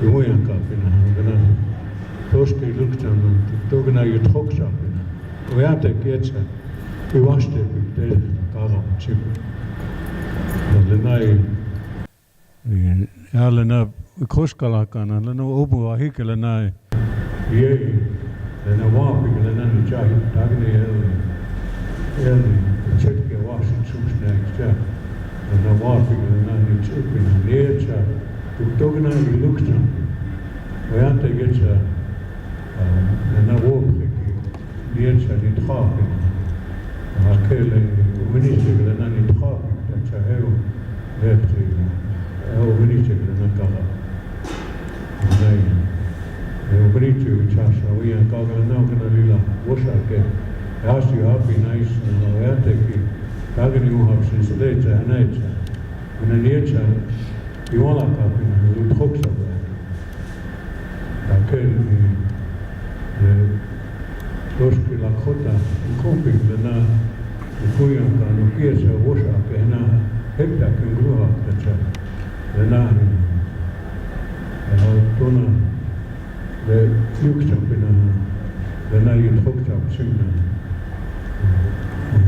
Iwoyankapina, gonna Toski Luktan, Togana Yutoksapina. We have to get we washed it with the Garam chip. The night. Alena Koskalakana, Leno Obu Ahikalana. Yea, and a walking and then the giant Dagny early, check your washing shoes next year. And a walking and then the chipping and the edge. The Dogana Luktan. We have to get and a walking, the edge and it talking. I kill a minister and then it talking. That's a hell. Vinicius and Nakala. Vinicius, Chasha, we are going now to Lila, Washake. I asked you, I'll be nice and I'll take you. Tagging you have since later and nature. And then nature, you all are copying and you talk about that. I can't be the Doski Lakota, the coping, the Na, the Kuyanka, the Kiesa, Washake, and Hector can grow up the child. The Nani, and Tona, the Yuksapina, the Nayan Hoksap Simna,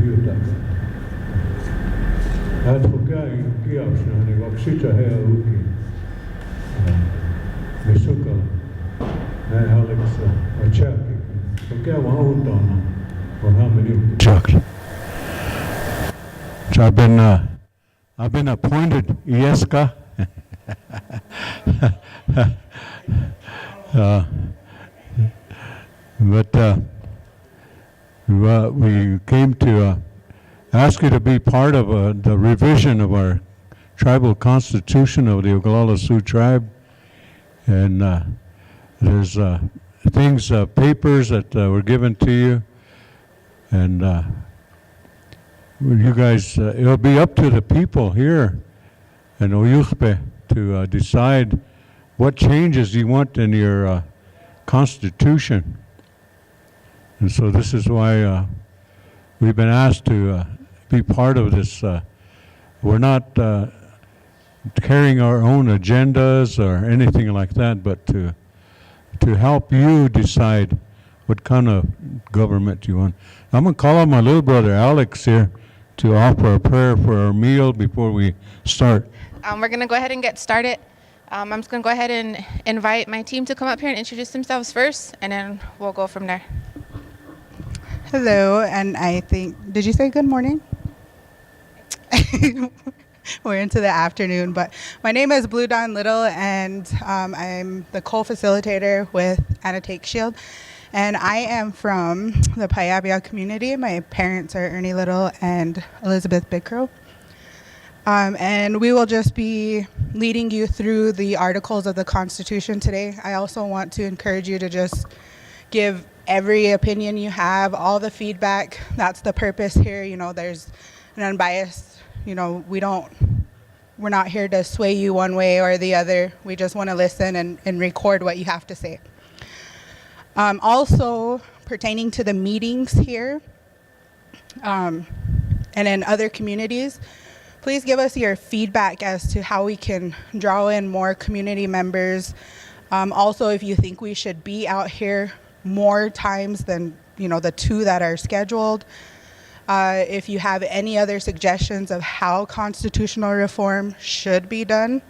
Hutaka. That's for Guy Giapsna, and he was Sita Hair Uki, Misuka, and Alex Achaki. Okay, one old donna, for how many? Chuck. So I've been appointed Ieska. But we came to ask you to be part of the revision of our tribal constitution of the Oglala Sioux tribe. And there's things, papers that were given to you. And you guys, it'll be up to the people here in Oyuxpe to decide what changes you want in your constitution. And so this is why we've been asked to be part of this. We're not carrying our own agendas or anything like that, but to help you decide what kind of government you want. I'm going to call on my little brother Alex here to offer a prayer for our meal before we start. We're going to go ahead and get started. I'm just going to go ahead and invite my team to come up here and introduce themselves first, and then we'll go from there. Hello, and I think, did you say good morning? We're into the afternoon, but my name is Blue Dawn Little, and I'm the co-facilitator with Diaz Takes, and I am from the Payabia community. My parents are Ernie Little and Elizabeth Bickrow. And we will just be leading you through the articles of the Constitution today. I also want to encourage you to just give every opinion you have, all the feedback. That's the purpose here. You know, there's an unbiased, you know, we're not here to sway you one way or the other. We just want to listen and record what you have to say. Also, pertaining to the meetings here and in other communities, please give us your feedback as to how we can draw in more community members. Also, if you think we should be out here more times than, you know, the 2 that are scheduled. If you have any other suggestions of how constitutional reform should be done,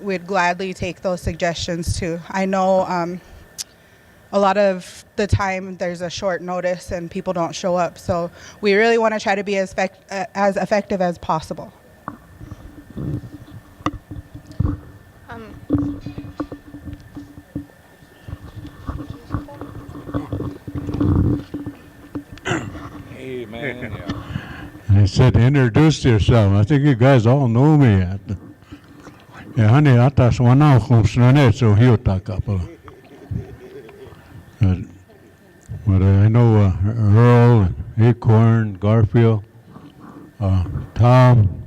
we'd gladly take those suggestions too. I know a lot of the time there's a short notice and people don't show up, so we really want to try to be as effective as possible. Hey man, yeah. I said, introduce yourself. I think you guys all know me. Yeah, honey, atas wanau kumsnane so hiotaka. But I know Earl, Acorn, Garfield, Tom,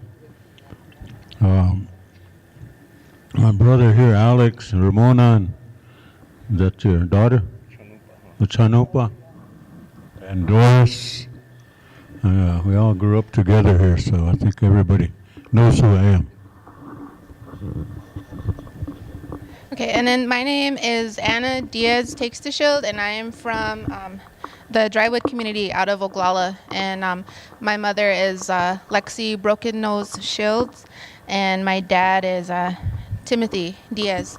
my brother here, Alex, Ramona, and that's your daughter? Chanupa. And Doris. We all grew up together here, so I think everybody knows who I am. Okay, and then my name is Anna Diaz Takes, and I am from the Drywood community out of Oglala. And my mother is Lexi Broken Nose Shields, and my dad is Timothy Diaz.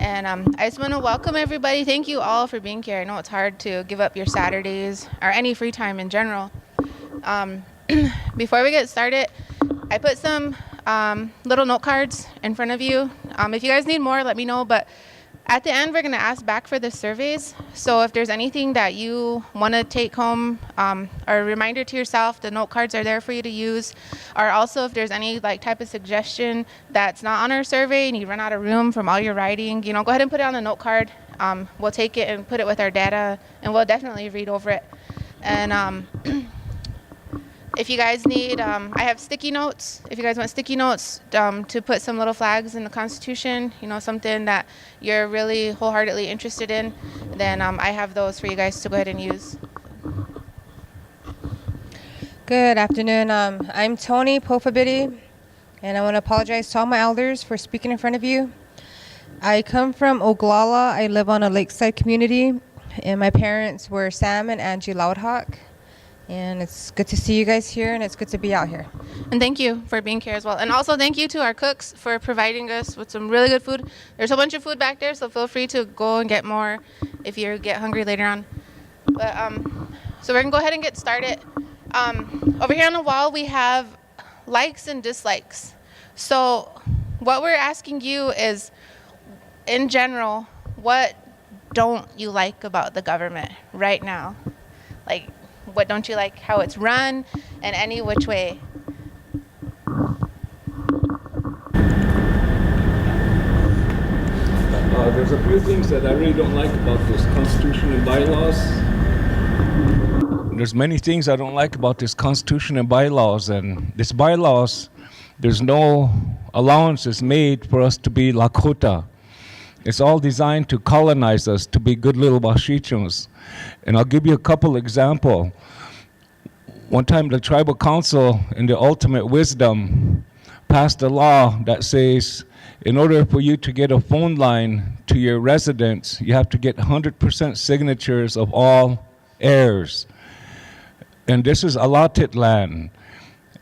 And I just want to welcome everybody. Thank you all for being here. I know it's hard to give up your Saturdays or any free time in general. Before we get started, I put some little note cards in front of you. If you guys need more, let me know. But at the end, we're going to ask back for the surveys. So if there's anything that you want to take home or a reminder to yourself, the note cards are there for you to use. Or also if there's any type of suggestion that's not on our survey and you run out of room from all your writing, go ahead and put it on the note card. We'll take it and put it with our data, and we'll definitely read over it. And if you guys need, I have sticky notes. If you guys want sticky notes to put some little flags in the Constitution, something that you're really wholeheartedly interested in, then I have those for you guys to go ahead and use. Good afternoon. I'm Tony Prophabity, and I want to apologize to all my elders for speaking in front of you. I come from Oglala. I live on a lakeside community, and my parents were Sam and Angie Loudhawk. And it's good to see you guys here, and it's good to be out here. And thank you for being here as well. And also thank you to our cooks for providing us with some really good food. There's a bunch of food back there, so feel free to go and get more if you get hungry later on. But so we're going to go ahead and get started. Over here on the wall, we have likes and dislikes. So what we're asking you is, in general, what don't you like about the government right now? What don't you like how it's run, and any which way? There's a few things that I really don't like about this Constitution and bylaws. There's many things I don't like about this Constitution and bylaws. And this bylaws, there's no allowances made for us to be Lakota. It's all designed to colonize us, to be good little Washichus. And I'll give you a couple examples. One time the tribal council, in their ultimate wisdom, passed a law that says in order for you to get a phone line to your residence, you have to get 100% signatures of all heirs. And this is allotted land.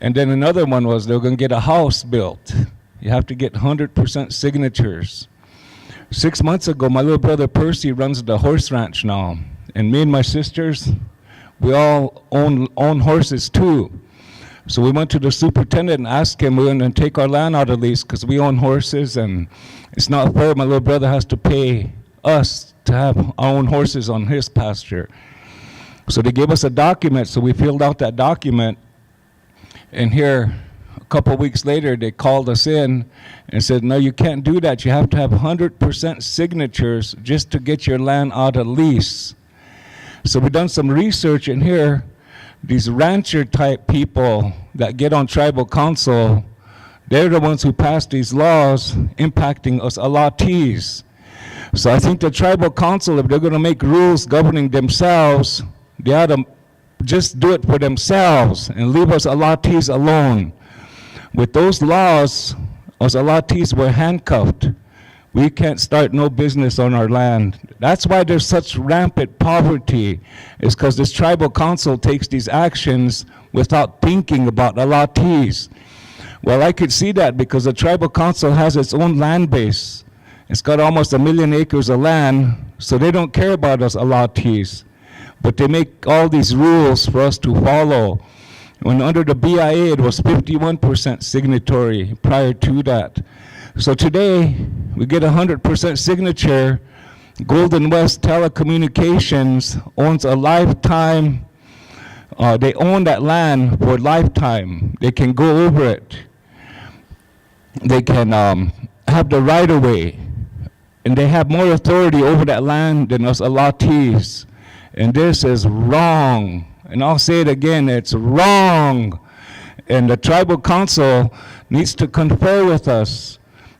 And then another one was they were going to get a house built. You have to get 100% signatures. 6 months ago, my little brother Percy runs the horse ranch now. And me and my sisters, we all own horses too. So we went to the superintendent and asked him, we're going to take our land out of lease because we own horses, and it's not fair. My little brother has to pay us to have our own horses on his pasture. So they gave us a document, so we filled out that document. And here, a couple weeks later, they called us in and said, no, you can't do that. You have to have 100% signatures just to get your land out of lease. So we've done some research in here. These rancher type people that get on tribal council, they're the ones who pass these laws impacting us allottees. So I think the tribal council, if they're going to make rules governing themselves, they ought to just do it for themselves and leave us allottees alone. With those laws, us allottees were handcuffed. We can't start no business on our land. That's why there's such rampant poverty, is because this tribal council takes these actions without thinking about allottees. Well, I could see that because the tribal council has its own land base. It's got almost 1 million acres of land, so they don't care about us allottees. But they make all these rules for us to follow. When under the BIA, it was 51% signatory prior to that. So today, we get 100% signature. Golden West Telecommunications owns a lifetime. They own that land for a lifetime. They can go over it. They can have the right of way. And they have more authority over that land than us allottees. And this is wrong. And I'll say it again, it's wrong. And the tribal council needs to confer with us.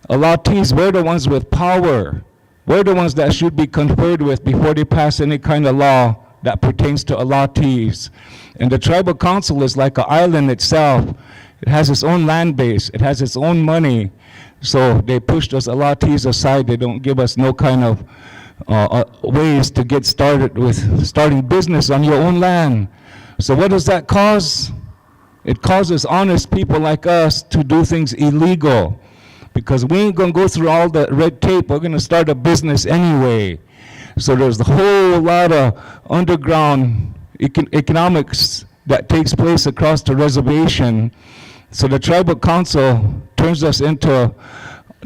Allottees, we're the ones with power. We're the ones that should be conferred with before they pass any kind of law that pertains to allottees. And the tribal council is like an island itself. It has its own land base. It has its own money. So they pushed us Alatis aside. They don't give us no kind of ways to get started with starting business on your own land. So what does that cause? It causes honest people like us to do things illegal, because we ain't gonna go through all the red tape. We're gonna start a business anyway. So there's a whole lot of underground economics that takes place across the reservation. So the tribal council turns us into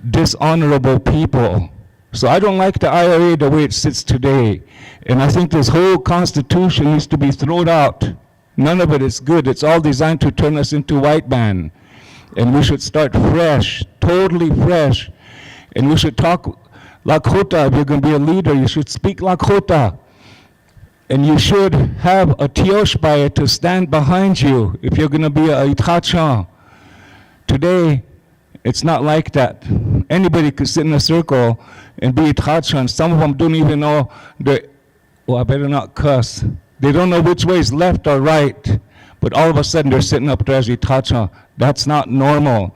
dishonorable people. So I don't like the IRA the way it sits today. And I think this whole constitution needs to be thrown out. None of it is good. It's all designed to turn us into white man. And we should start fresh, totally fresh. And we should talk Lakota. If you're going to be a leader, you should speak Lakota. And you should have a tioshbaya to stand behind you if you're going to be a itacha. Today, it's not like that. Anybody could sit in a circle and be itacha, and some of them don't even know I better not cuss. They don't know which way is left or right, but all of a sudden they're sitting up there as itacha. That's not normal.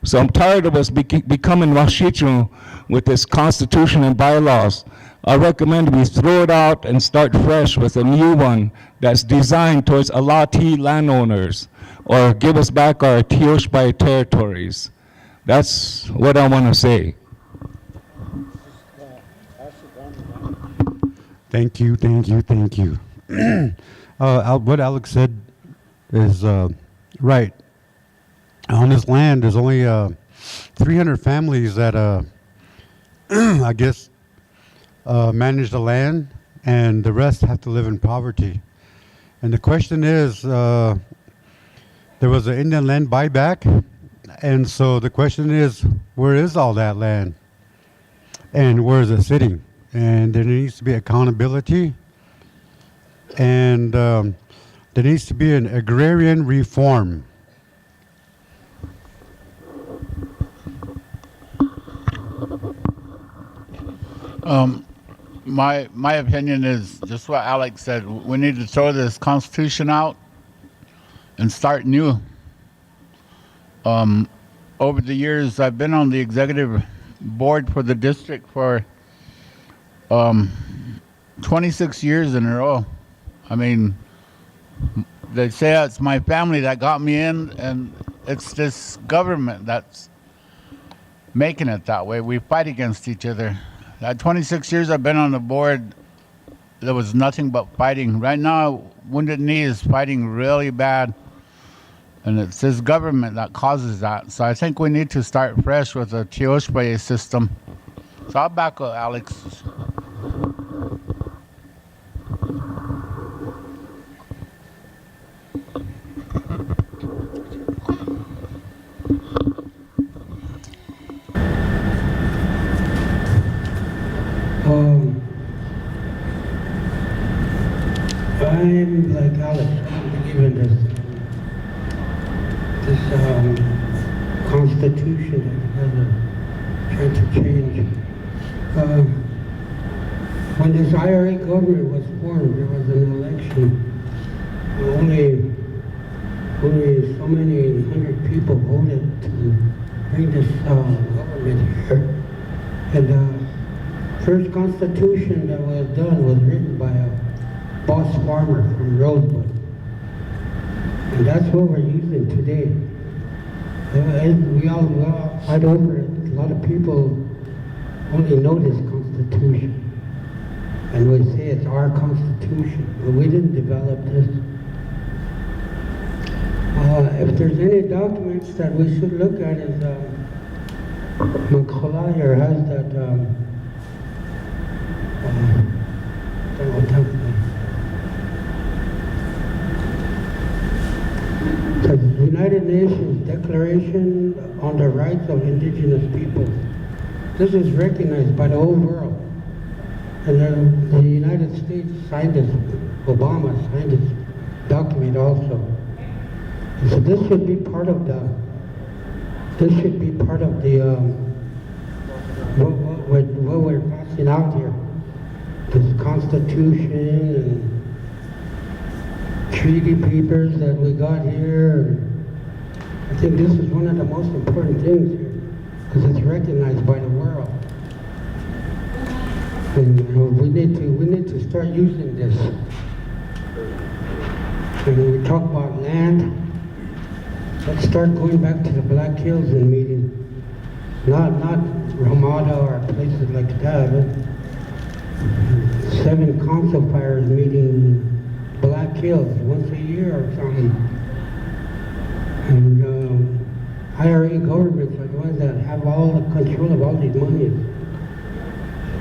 So I'm tired of us becoming Washichu with this constitution and bylaws. I recommend we throw it out and start fresh with a new one that's designed towards Alati landowners, or give us back our Tioshbai territories. That's what I want to say. Thank you. What Alex said is right. On this land, there's only 300 families that, I guess, manage the land, and the rest have to live in poverty. And the question is, there was an Indian land buyback, and so the question is, where is all that land? And where is it sitting? And there needs to be accountability, and there needs to be an agrarian reform. My opinion is just what Alex said. We need to throw this constitution out and start new. Over the years, I've been on the executive board for the district for 26 years in a row. I mean, they say it's my family that got me in, and it's this government that's making it that way. We fight against each other. That 26 years I've been on the board, there was nothing but fighting. Right now, Wounded Knee is fighting really bad, and it's this government that causes that. So I think we need to start fresh with a Tioshbaya system. So I'll back up Alex. I'm like Alex. I don't believe in this constitution that we're trying to change. When this IRA government was formed, there was an election. Only so many hundred people voted to bring this government here. And the first constitution that was done was written by a boss farmer from Rosebud. And that's what we're using today. And we all fight over it. A lot of people only know this constitution. And we say it's our constitution, but we didn't develop this. If there's any documents that we should look at is, Macaulay has that, the United Nations Declaration on the Rights of Indigenous Peoples. This is recognized by the whole world. And the United States signed this, Obama signed this document also. And so this should be part of the, what we're passing out here. This Constitution and treaty papers that we got here. I think this is one of the most important things here. because it's recognized by the world. And we need to start using this. And when we talk about land, let's start going back to the Black Hills and meeting. Not Ramada or places like that, but 7 council fires meeting Black Hills once a year or something. And IRA governments are the ones that have all the control of all these monies.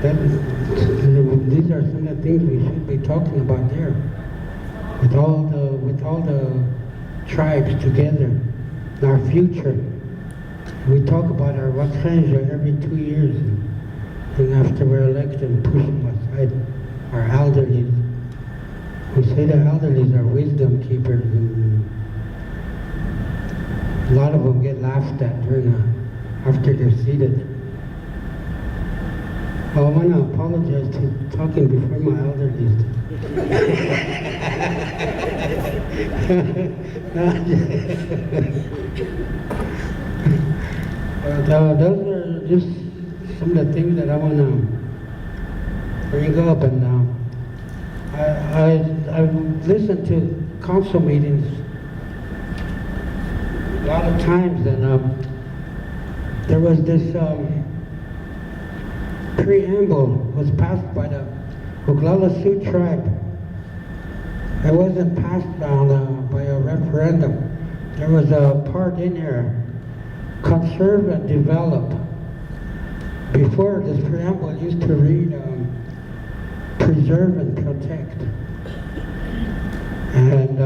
These are some of the things we should be talking about there. With all the tribes together, in our future. We talk about our Wakanja every 2 years, and after we're elected, push them aside. Our elderly. We say the elderly are wisdom keepers, and a lot of them get laughed at after they're seated. Well, I want to apologize to talking before my elderly. Those are just some of the things that I want to bring up, and I've listened to council meetings a lot of times, and there was this preamble was passed by the Sioux Tribe. It wasn't passed by a referendum. There was a part in there, conserve and develop. Before, this preamble used to read preserve and protect. And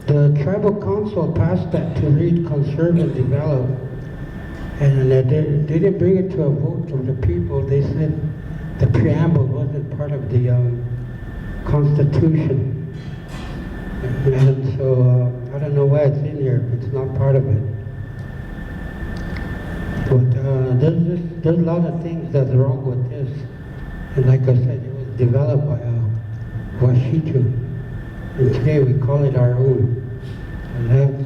the tribal council passed that to read conserve and develop. And they didn't bring it to a vote of the people. They said the preamble wasn't part of the Constitution. And so I don't know why it's in here if it's not part of it. But there's a lot of things that's wrong with this. And like I said, it was developed by Washitu. And today we call it our own. And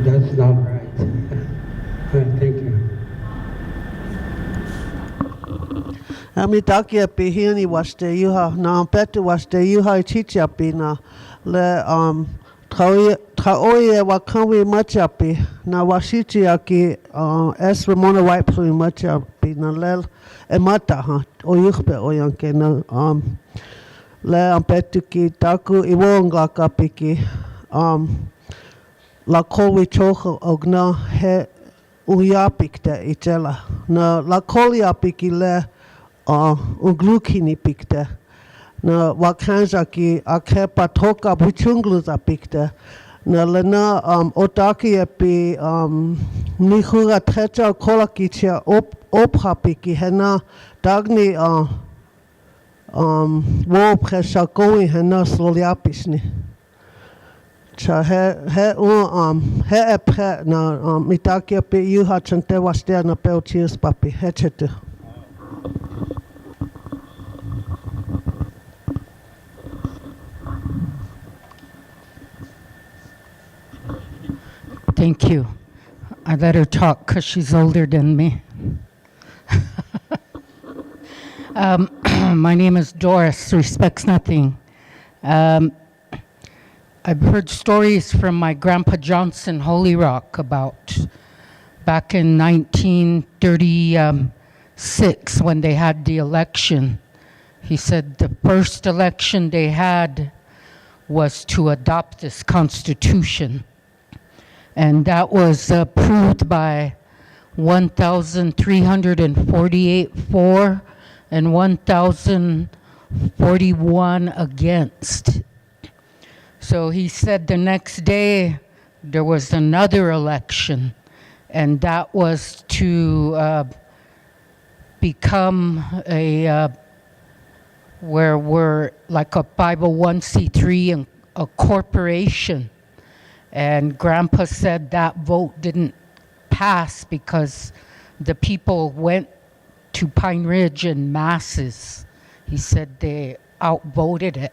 that's not right. Thank you. Amitakia pihini waste yuha na petu waste yuha chicha pina le traoye wakanwi machapi na washichi aki es Ramona White Plume machapi na le emata ha oyukhpe oyanke na le ampetu ki taku iwonga kapiki la kolwi chocho ogna he uyapikte itela na la kolyapiki le unglukini pikte na wakanja ki akepa toka buchungluza pikte na lena otaki epi nihura trecha kola kicha opha piki hena dagni wo presha koi hena sloliapisni cha he epre na mitaki epi yuha chante wastea na pelchius papi hechetu. Thank you. I let her talk because she's older than me. My name is Doris, respects nothing. I've heard stories from my grandpa Johnson, Holy Rock, about back in 1936 when they had the election. He said the first election they had was to adopt this Constitution. And that was approved by 1,348 for and 1,041 against. So he said the next day there was another election, and that was to become where we're like a 501c3 and a corporation. And Grandpa said that vote didn't pass because the people went to Pine Ridge in masses. He said they outvoted it.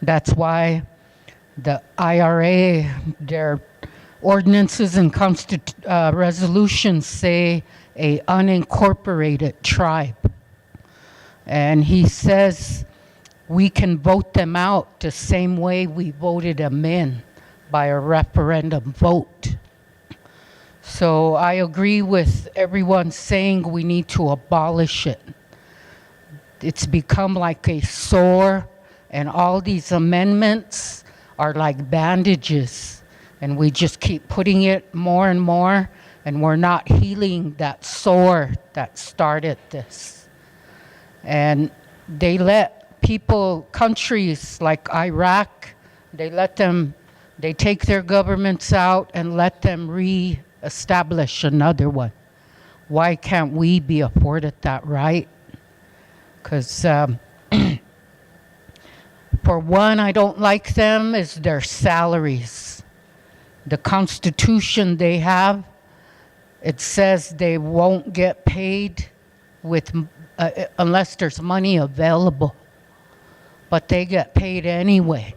That's why the IRA, they're ordinances and resolutions say a unincorporated tribe. And he says we can vote them out the same way we voted them in by a referendum vote. So I agree with everyone saying we need to abolish it. It's become like a sore, and all these amendments are like bandages, and we just keep putting it more and more, and we're not healing that sore that started this. And they let people, countries like Iraq, they take their governments out and let them re-establish another one. Why can't we be afforded that right? Because for one, I don't like them is their salaries. The Constitution they have, it says they won't get paid with unless there's money available, but they get paid anyway.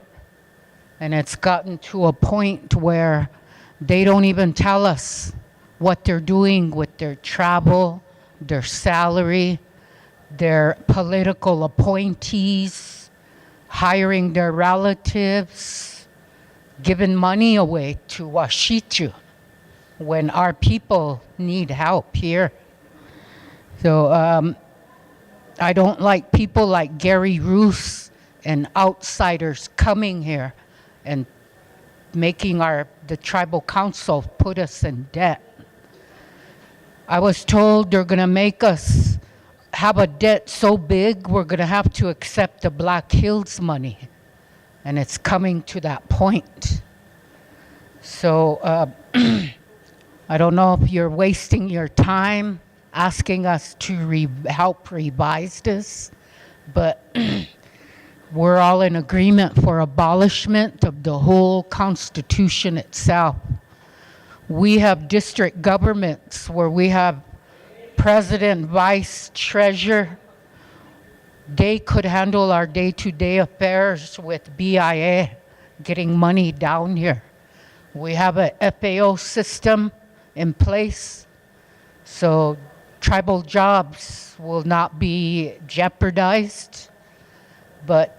And it's gotten to a point where they don't even tell us what they're doing with their travel, their salary, their political appointees, hiring their relatives, giving money away to Washichu when our people need help here. So I don't like people like Gary Roos and outsiders coming here and making the tribal council put us in debt. I was told they're gonna make us have a debt so big we're gonna have to accept the Black Hills money, and it's coming to that point. So I don't know if you're wasting your time asking us to help revise this, but we're all in agreement for abolishment of the whole Constitution itself. We have district governments where we have president, vice, treasurer. They could handle our day-to-day affairs with BIA, getting money down here. We have a FAO system in place, so tribal jobs will not be jeopardized. But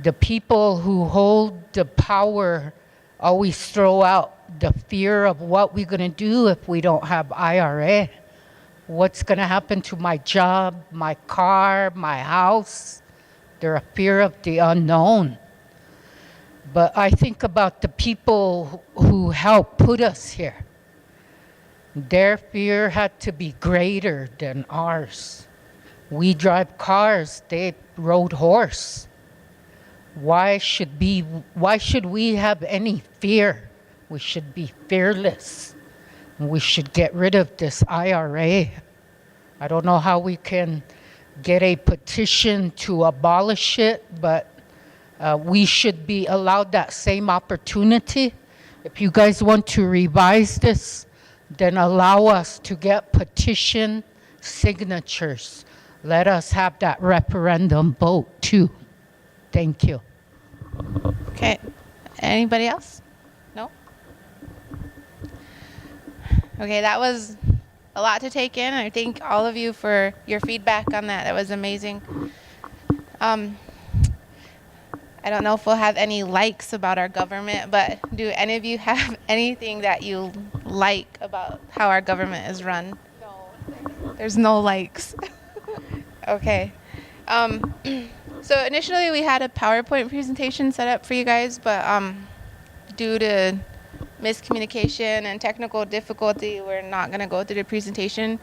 the people who hold the power always throw out the fear of what we're going to do if we don't have IRA. What's going to happen to my job, my car, my house? They're a fear of the unknown. But I think about the people who helped put us here. Their fear had to be greater than ours. We drive cars, they rode horse. Why should we have any fear? We should be fearless. We should get rid of this IRA. I don't know how we can get a petition to abolish it, but we should be allowed that same opportunity. If you guys want to revise this, then allow us to get petition signatures. Let us have that referendum vote too. Thank you. Okay, anybody else? No? Okay, that was a lot to take in. I thank all of you for your feedback on that. That was amazing. I don't know if we'll have any likes about our government, but do any of you have anything that you like about how our government is run? No. There's no likes. Okay. So initially we had a PowerPoint presentation set up for you guys, but due to miscommunication and technical difficulty, we're not going to go through the presentation.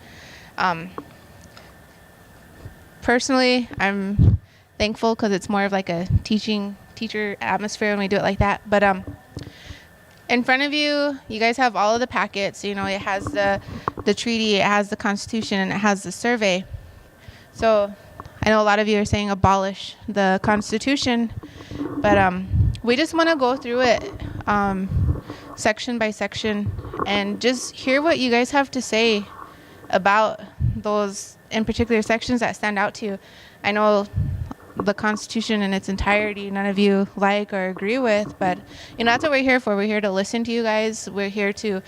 Personally, I'm thankful because it's more of like a teacher atmosphere when we do it like that. But in front of you, you guys have all of the packets. You know, it has the treaty, it has the Constitution, and it has the survey. So I know a lot of you are saying abolish the Constitution, but we just want to go through it section by section and just hear what you guys have to say about those in particular sections that stand out to you. I know the Constitution in its entirety none of you like or agree with, but that's what we're here for. We're here to listen to you guys. We're here to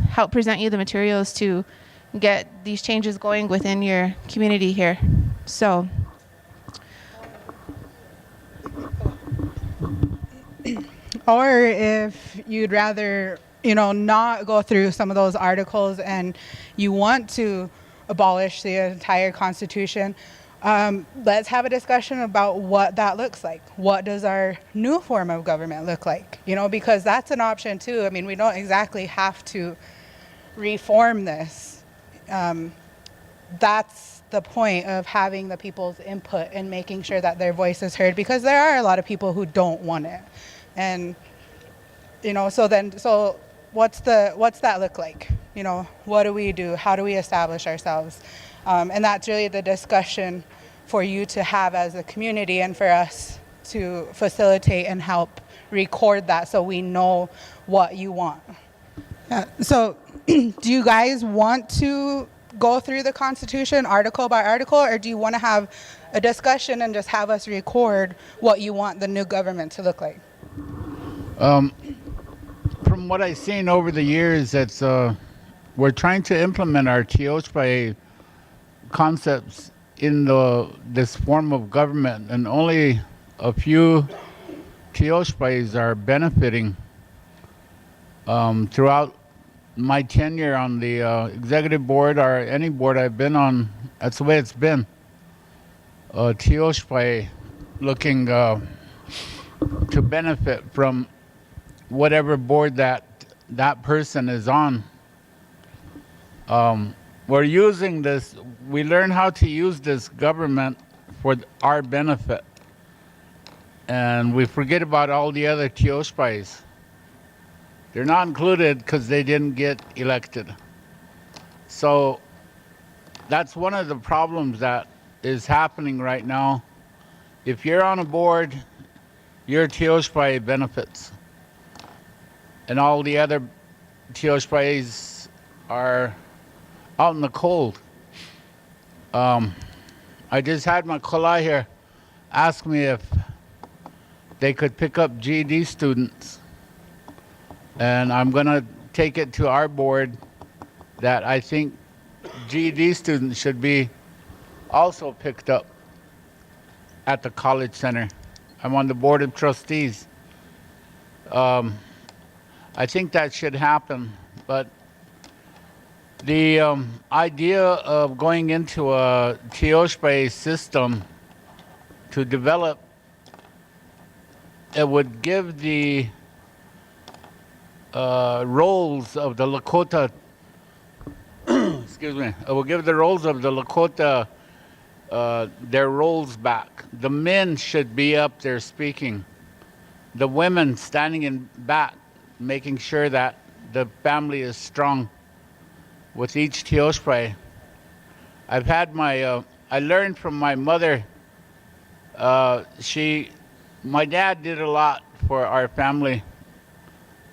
help present you the materials to get these changes going within your community here. So or if you'd rather not go through some of those articles and you want to abolish the entire Constitution, let's have a discussion about what that looks like. What does our new form of government look like? Because that's an option too. I mean, we don't exactly have to reform this. That's the point of having the people's input and making sure that their voice is heard, because there are a lot of people who don't want it. And so what's that look like? What do we do? How do we establish ourselves? And that's really the discussion for you to have as a community, and for us to facilitate and help record that so we know what you want. So do you guys want to go through the Constitution article by article, or do you want to have a discussion and just have us record what you want the new government to look like? From what I've seen over the years, it's we're trying to implement our Teoshpai concepts in this form of government, and only a few Teoshpais are benefiting. Throughout my tenure on the executive board or any board I've been on, that's the way it's been. Teoshpai looking to benefit from whatever board that person is on. We're using this, we learn how to use this government for our benefit. And we forget about all the other Teoshpais. They're not included because they didn't get elected. So that's one of the problems that is happening right now. If you're on a board, your Teoshpai benefits. And all the other Teoshpais are out in the cold. I just had my kola here ask me if they could pick up GED students. And I'm going to take it to our board that I think GED students should be also picked up at the college center. I'm on the board of trustees. I think that should happen, but the idea of going into a Teoshpai system to develop, it would give the roles of the Lakota, excuse me, it will give the roles of the Lakota their roles back. The men should be up there speaking. The women standing in back, making sure that the family is strong with each Teoshpai. I've had my, I learned from my mother, my dad did a lot for our family,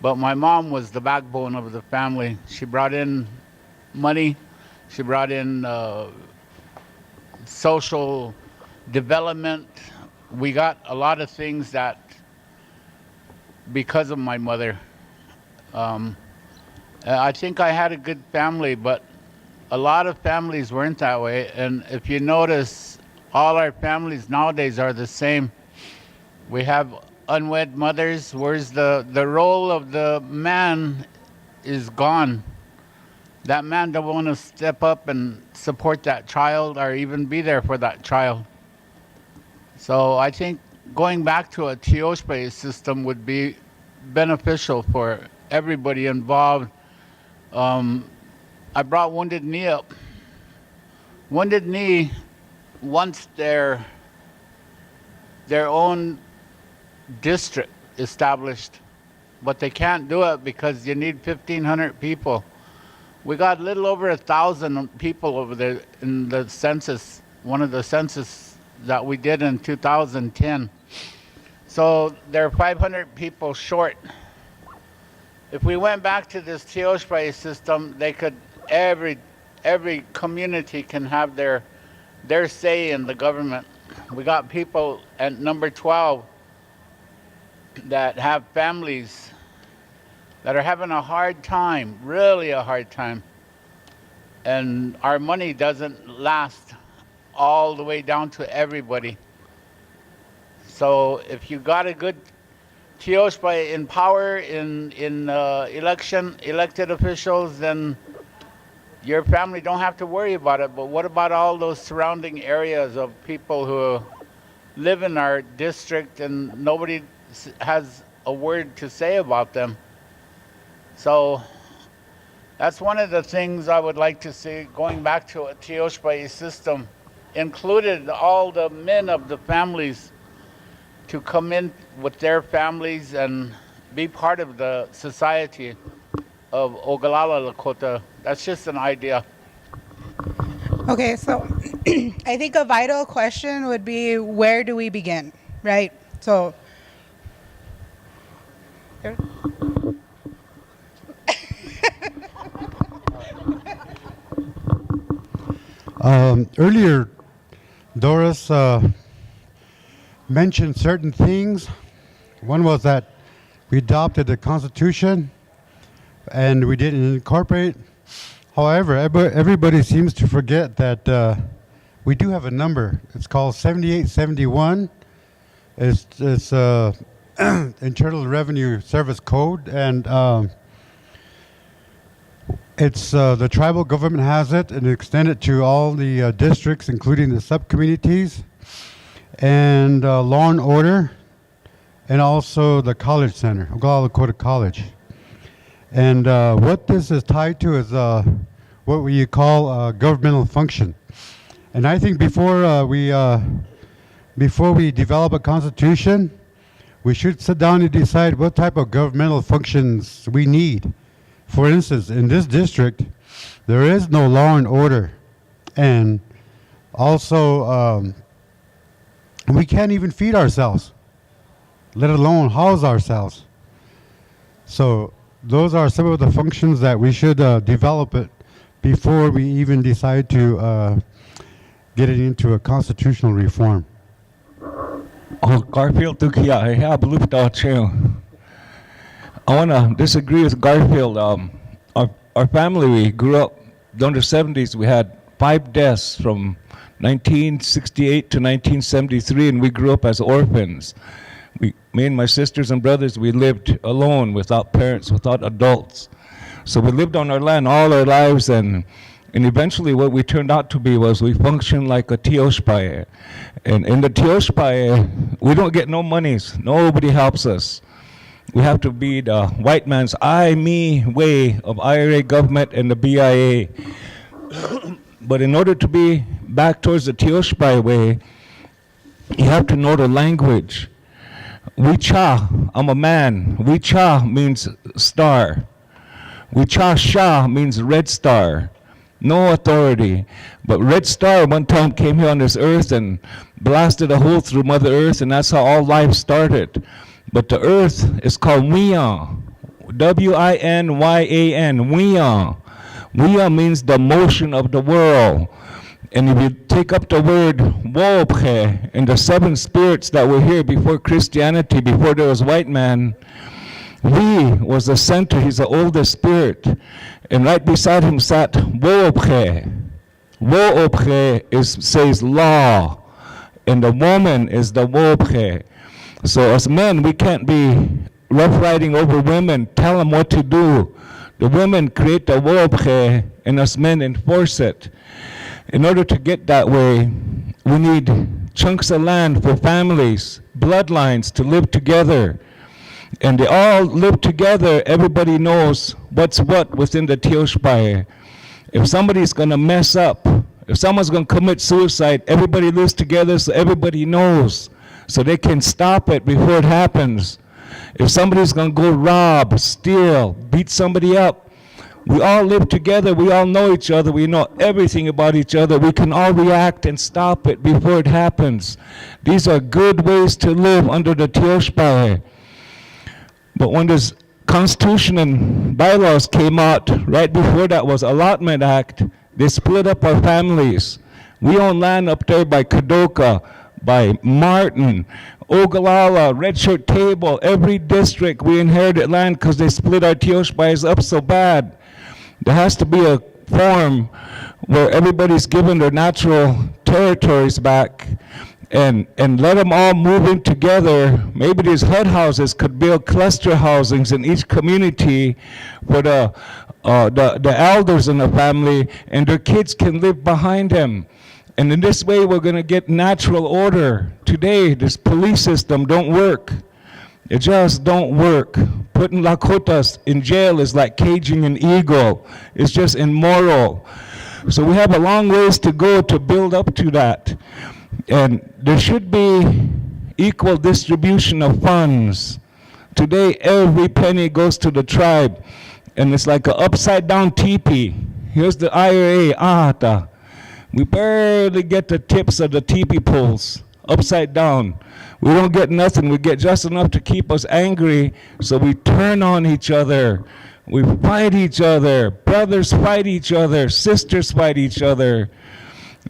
but my mom was the backbone of the family. She brought in money, she brought in social development. We got a lot of things that, because of my mother. I think I had a good family, but a lot of families weren't that way. And if you notice, all our families nowadays are the same. We have unwed mothers, whereas the role of the man is gone. That man don't want to step up and support that child or even be there for that child. So I think going back to a Teoshpai system would be beneficial for everybody involved. I brought Wounded Knee up. Wounded Knee wants their own district established, but they can't do it because you need 1,500 people. We got a little over 1,000 people over there in the census, one of the census that we did in 2010. So they're 500 people short. If we went back to this Teoshpai system, they could, every community can have their say in the government. we got people at number 12 that have families that are having a hard time, really a hard time. And our money doesn't last all the way down to everybody. So if you got a good Tioshpa in power, in elected officials, then your family don't have to worry about it. But what about all those surrounding areas of people who live in our district and nobody has a word to say about them? So that's one of the things I would like to see, going back to a Tioshpa system, included all the men of the families to come in with their families and be part of the society of Oglala Lakota. That's just an idea. Okay, so I think a vital question would be, where do we begin, right? So, earlier, Doris mentioned certain things. One was that we adopted the Constitution and we didn't incorporate. However, everybody seems to forget that we do have a number. It's called 7871. It's Internal Revenue Service Code, and it's the tribal government has it and extended to all the districts, including the sub-communities, and law and order, and also the college center, Oglala Lakota College. And what this is tied to is what we call governmental function. And I think before we develop a constitution, we should sit down and decide what type of governmental functions we need. For instance, in this district, there is no law and order, and also we can't even feed ourselves, let alone house ourselves. So those are some of the functions that we should develop it before we even decide to get it into a constitutional reform. Oh, Garfield, I want to disagree with Garfield. Our family, we grew up during the 70s. We had 5 deaths from 1968 to 1973, and we grew up as orphans. Me and my sisters and brothers, we lived alone, without parents, without adults. So we lived on our land all our lives, and eventually what we turned out to be was we functioned like a Tioshpa. And in the Tioshpa, we don't get no monies. Nobody helps us. We have to be the white man's I, me way of IRA government and the BIA. But in order to be back towards the Tioshpa way, you have to know the language. Wicha, I'm a man. Wicha means star. Wicha Shah means red star. No authority. But red star one time came here on this earth and blasted a hole through Mother Earth, and that's how all life started. But the earth is called Wiyan. W-I-N-Y-A-N. Wiyan. Wiyan means the motion of the world. And if you take up the word Wopche and the 7 spirits that were here before Christianity, before there was white man, we was the center. He's the oldest spirit. And right beside him sat Wopche. Wopche says law. And the woman is the Wopche. So as men, we can't be rough riding over women, tell them what to do. The women create the Wopche, and us men enforce it. In order to get that way, we need chunks of land for families, bloodlines to live together. And they all live together. Everybody knows what's what within the Tioshpa. If somebody's going to mess up, if someone's going to commit suicide, everybody lives together so everybody knows, so they can stop it before it happens. If somebody's going to go rob, steal, beat somebody up, we all live together, we all know each other, we know everything about each other. We can all react and stop it before it happens. These are good ways to live under the Tioshpa. But when this Constitution and bylaws came out, right before that was Allotment Act, they split up our families. We own land up there by Kadoka, by Martin, Ogallala, Red Shirt Table, every district. We inherited land because they split our Tioshbais up so bad. There has to be a forum where everybody's given their natural territories back and let them all move in together. Maybe these HUD houses could build cluster housings in each community for the elders in the family, and their kids can live behind them. And in this way, we're going to get natural order. Today, this police system don't work. It just don't work. Putting Lakotas in jail is like caging an eagle. It's just immoral. So we have a long ways to go to build up to that. And there should be equal distribution of funds. Today, every penny goes to the tribe. And it's like an upside down teepee. Here's the IRA, ahata. We barely get the tips of the teepee poles, upside down. We don't get nothing. We get just enough to keep us angry, so we turn on each other. We fight each other. Brothers fight each other. Sisters fight each other.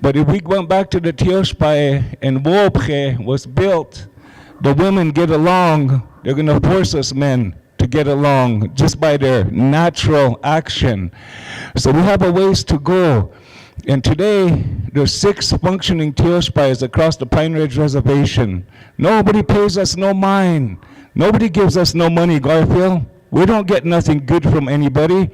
But if we went back to the Tioshpai and Wopche was built, the women get along, they're going to force us men to get along just by their natural action. So we have a ways to go. And today, there's 6 functioning Tioshpais across the Pine Ridge Reservation. Nobody pays us no mind. Nobody gives us no money, Garfield. We don't get nothing good from anybody.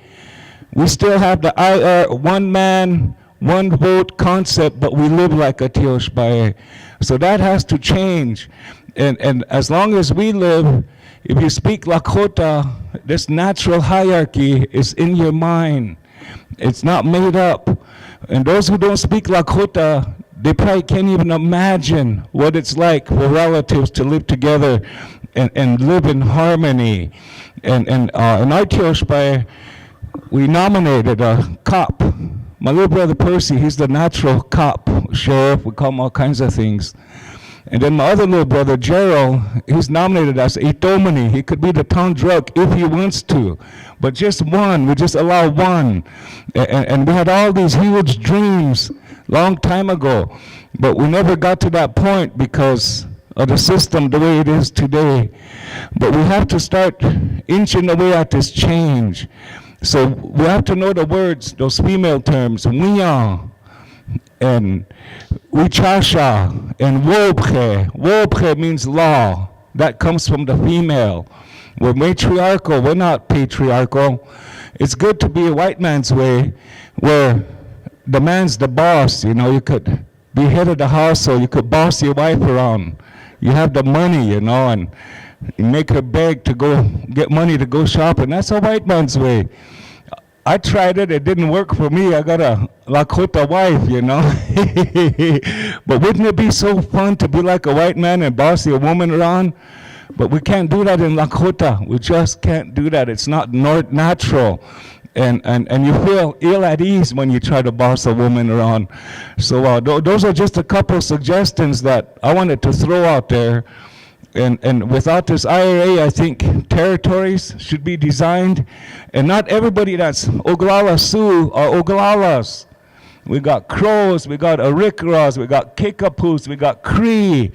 We still have the IR, one man, one vote concept, but we live like a Tioshpai. So that has to change. And as long as we live, if you speak Lakota, this natural hierarchy is in your mind. It's not made up. And those who don't speak Lakota, they probably can't even imagine what it's like for relatives to live together and live in harmony. And in our Tioshpai, we nominated a cop. My little brother Percy, he's the natural cop, sheriff, we call him all kinds of things. And then my other little brother, Gerald, he's nominated as Itomani. He could be the town drug if he wants to. But just one, we just allow one. And we had all these huge dreams long time ago. But we never got to that point because of the system the way it is today. But we have to start inching away at this change. So we have to know the words, those female terms, wiya, and wichasha, and wobche. Wobche means law. That comes from the female. We're matriarchal, we're not patriarchal. It's good to be a white man's way, where the man's the boss. You know, you could be head of the household, you could boss your wife around. You have the money, you know, and you make her beg to go get money to go shopping. That's a white man's way. I tried it, it didn't work for me. I got a Lakota wife, you know. But wouldn't it be so fun to be like a white man and boss your woman around? But we can't do that in Lakota. We just can't do that. It's not natural. And you feel ill at ease when you try to boss a woman around. So those are just a couple suggestions that I wanted to throw out there. And without this IRA, I think territories should be designed. And not everybody that's Oglala Sioux are Oglalas. We got Crows, we got Arikaras, we got Kickapoos, we got Cree,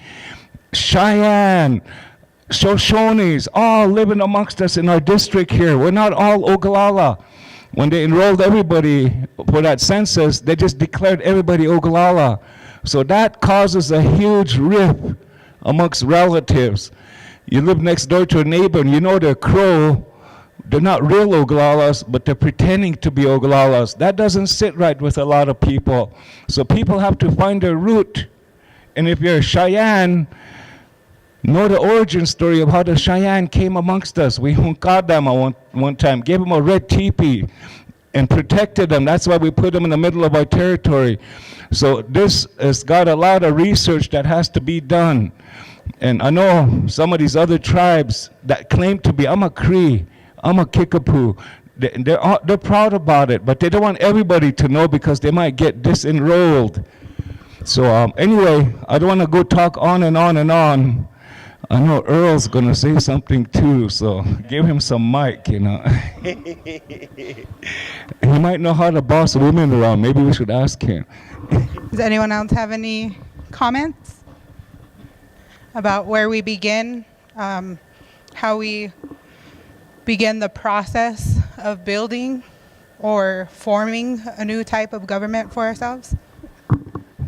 Cheyenne, Shoshones, all living amongst us in our district here. We're not all Oglala. When they enrolled everybody for that census, they just declared everybody Oglala. So that causes a huge rift amongst relatives. You live next door to a neighbor and you know they're Crow. They're not real Oglalas, but they're pretending to be Oglalas. That doesn't sit right with a lot of people. So people have to find their root. And if you're Cheyenne, know the origin story of how the Cheyenne came amongst us. We hunkad them one time, gave them a red teepee and protected them. That's why we put them in the middle of our territory. So this has got a lot of research that has to be done. And I know some of these other tribes that claim to be, I'm a Cree, I'm a Kickapoo, they're proud about it, but they don't want everybody to know because they might get disenrolled. So anyway, I don't want to go talk on and on and on. I know Earl's going to say something too, so give him some mic, you know. He might know how to boss women around. Maybe we should ask him. Does anyone else have any comments? about where we begin, how we begin the process of building or forming a new type of government for ourselves?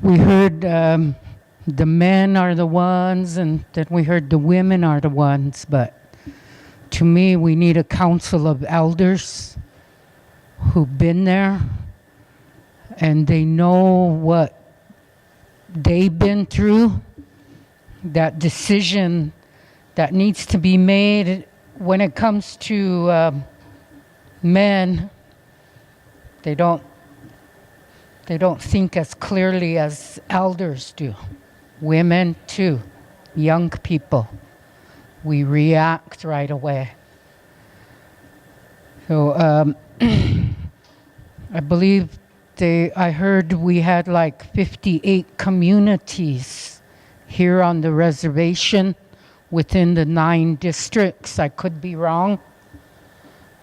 We heard the men are the ones, and then we heard the women are the ones, but to me, we need a council of elders who've been there, and they know what they've been through, that decision that needs to be made when it comes to men. They don't think as clearly as elders do. Women too, young people. We react right away. So I believe I heard we had like 58 communities here on the reservation within the 9 districts. I could be wrong,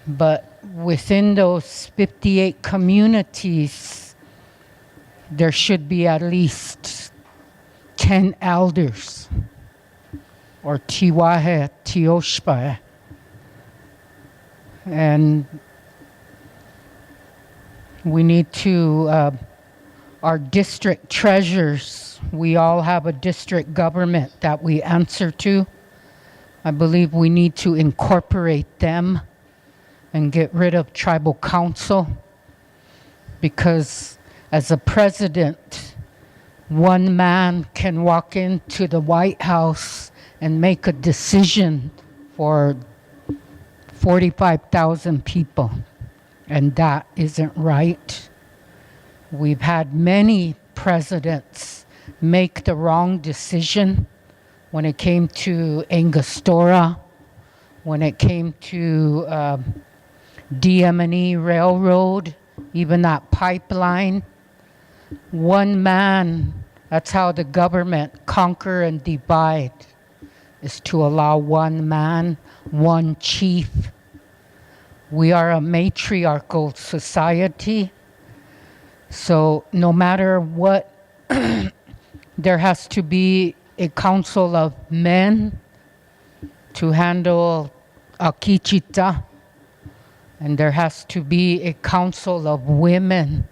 but within those 58 communities, there should be at least 10 elders, or tiwahe, tioshpa. And we need to, our district treasurers, we all have a district government that we answer to. I believe we need to incorporate them and get rid of tribal council, because as a president, one man can walk into the White House and make a decision for 45,000 people, and that isn't right. We've had many presidents make the wrong decision when it came to Angostura, when it came to DM&E Railroad, even that pipeline. One man, that's how the government conquer and divide, is to allow one man, one chief. We are a matriarchal society, so no matter what, there has to be a council of men to handle Akichita, and there has to be a council of women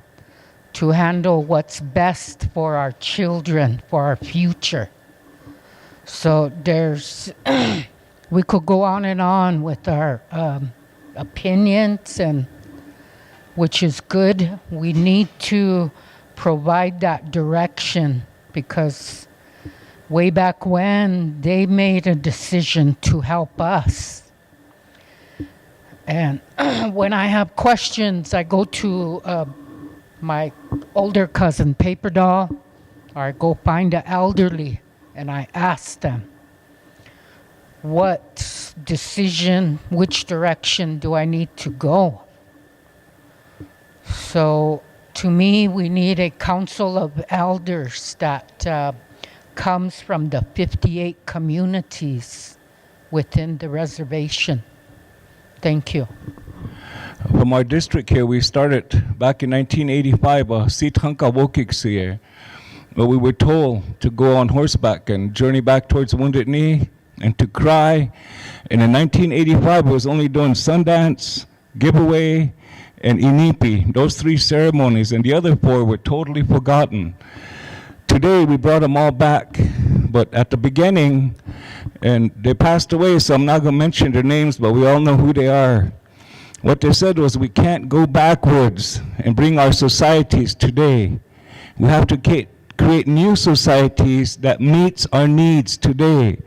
to handle what's best for our children, for our future. So there's, we could go on and on with our opinions, and which is good. We need to provide that direction, because way back when, they made a decision to help us. And when I have questions, I go to my older cousin, Paper Doll, or I go find the elderly, and I ask them, what decision, which direction do I need to go? So to me, we need a council of elders that comes from the 58 communities within the reservation. Thank you. From our district here, we started back in 1985, Sithanka Wokiksie, where we were told to go on horseback and journey back towards Wounded Knee and to cry. And in 1985, we was only doing Sundance, giveaway, and Inipi, those 3 ceremonies, and the other 4 were totally forgotten. Today, we brought them all back, but at the beginning, and they passed away, so I'm not going to mention their names, but we all know who they are. What they said was, we can't go backwards and bring our societies today. We have to create new societies that meets our needs today.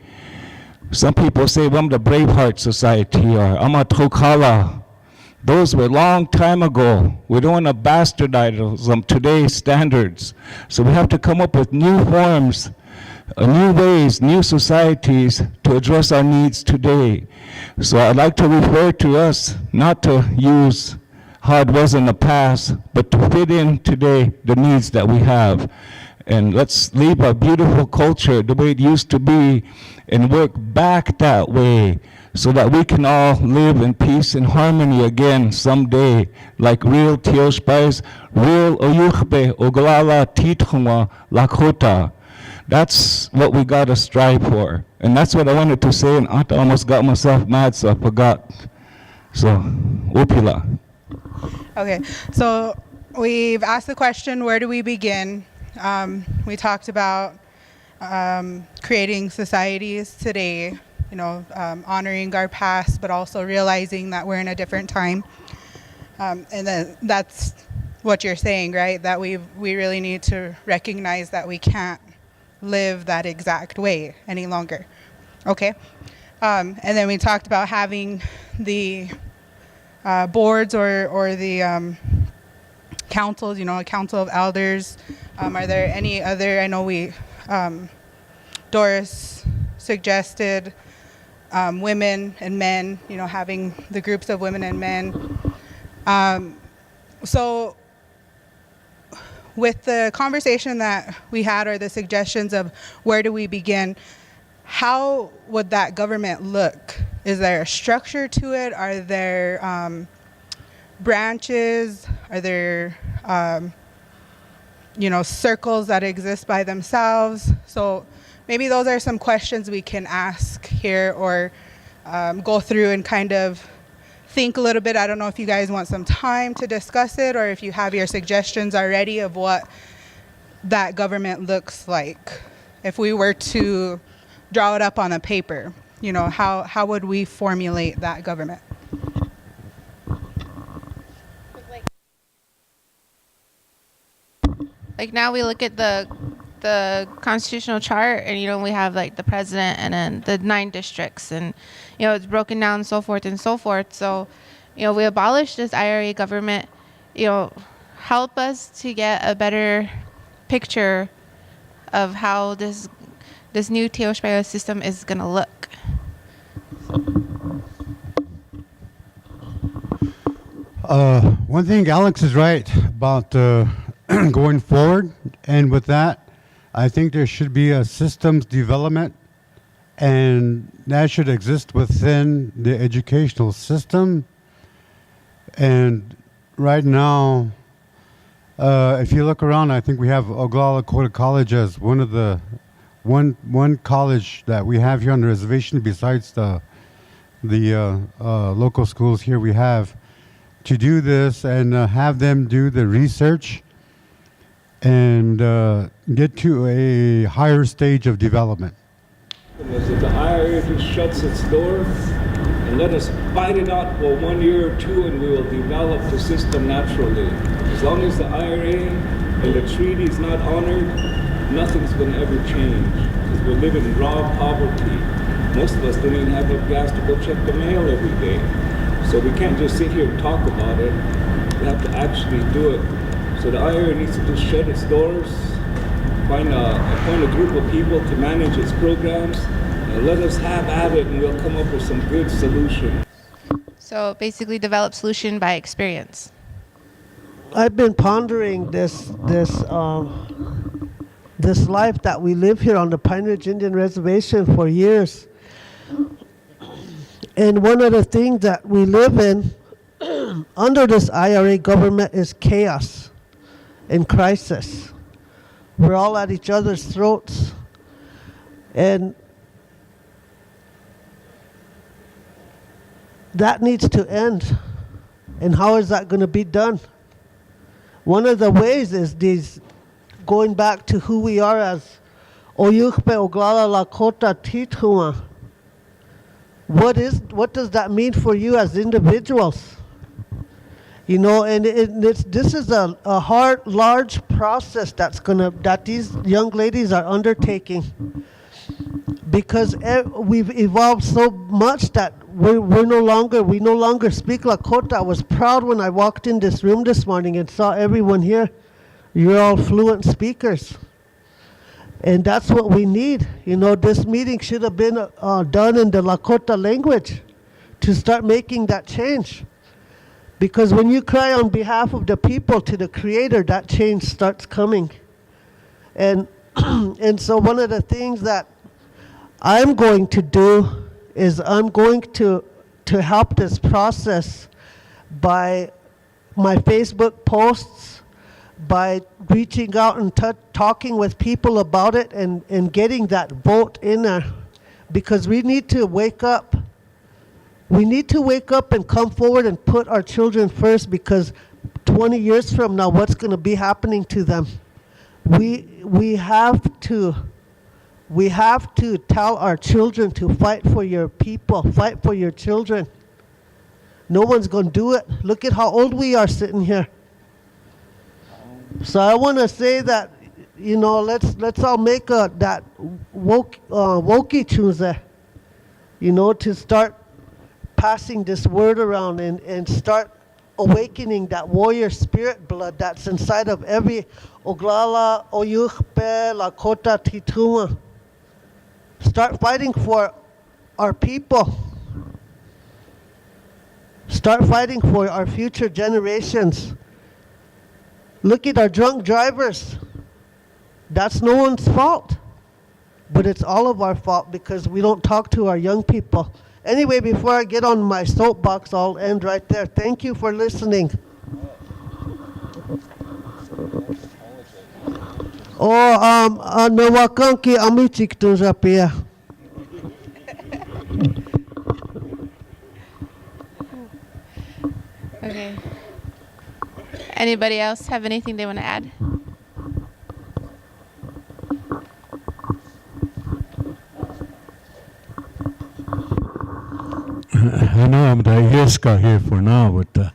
Some people say, well, I'm the Braveheart Society, or I'm a Tokala. Those were a long time ago. We don't want to bastardize them today's standards. So we have to come up with new forms, new ways, new societies to address our needs today. So I'd like to refer to us not to use how it was in the past, but to fit in today the needs that we have. And let's leave our beautiful culture the way it used to be and work back that way, so that we can all live in peace and harmony again someday, like real Tioshpais, real Oyukhbe, Oglala, Titkhwa, Lakota. That's what we got to strive for. And that's what I wanted to say, and I almost got myself mad, so I forgot. So, upila. Okay, so we've asked the question, where do we begin? We talked about creating societies today, honoring our past, but also realizing that we're in a different time. And then that's what you're saying, right? That we really need to recognize that we can't live that exact way any longer. Okay. And then we talked about having the boards or the councils, a council of elders. Are there any other, I know Doris suggested women and men, having the groups of women and men. So with the conversation that we had, or the suggestions of where do we begin, how would that government look? Is there a structure to it? Are there branches? Are there circles that exist by themselves? So maybe those are some questions we can ask here, or go through and kind of think a little bit. I don't know if you guys want some time to discuss it, or if you have your suggestions already of what that government looks like. If we were to draw it up on a paper, how would we formulate that government? Like now we look at the constitutional chart, and we have like the president and then the 9 districts, and it's broken down, so forth and so forth. So we abolished this IRA government, help us to get a better picture of how this new Teospio system is going to look. One thing, Alex is right about going forward, and with that, I think there should be a systems development, and that should exist within the educational system. And right now, if you look around, I think we have Oglala Lakota College as one of the one college that we have here on the reservation, besides the local schools here we have, to do this and have them do the research and get to a higher stage of development. If the IRA just shuts its door and let us fight it out for 1 year or 2, and we will develop the system naturally. As long as the IRA and the treaty is not honored, nothing's going to ever change, because we're living in raw poverty. Most of us don't even have enough gas to go check the mail every day. So we can't just sit here and talk about it. We have to actually do it. So the IRA needs to just shut its doors, appoint a group of people to manage its programs, and let us have at it, and we'll come up with some good solutions. So basically develop solution by experience. I've been pondering this life that we live here on the Pine Ridge Indian Reservation for years. And one of the things that we live in under this IRA government is chaos and crisis. We're all at each other's throats. And that needs to end. And how is that going to be done? One of the ways is these, going back to who we are as Oyukhpe Oglala Lakota Tituma. What does that mean for you as individuals? And this is a hard, large process that these young ladies are undertaking, because we've evolved so much that we no longer speak Lakota. I was proud when I walked in this room this morning and saw everyone here. You're all fluent speakers. And that's what we need. This meeting should have been done in the Lakota language to start making that change. Because when you cry on behalf of the people to the Creator, that change starts coming. And so one of the things that I'm going to do is I'm going to help this process by my Facebook posts, by reaching out and talking with people about it and getting that vote in there, because we need to wake up. We need to wake up and come forward and put our children first, because 20 years from now, what's going to be happening to them? We have to tell our children to fight for your people, fight for your children. No one's going to do it. Look at how old we are sitting here. So I want to say that, you know, let's all make that Wokey Tuesday, you know, to start passing this word around and start awakening that warrior spirit blood that's inside of every Oglala, Oyuchpe, Lakota, Tituma. Start fighting for our people. Start fighting for our future generations. Look at our drunk drivers. That's no one's fault. But it's all of our fault because we don't talk to our young people. Anyway, before I get on my soapbox, I'll end right there. Thank you for listening. Nawakanki amichik tunjapia. Okay. Anybody else have anything they want to add? I know I'm the Yeska here for now, but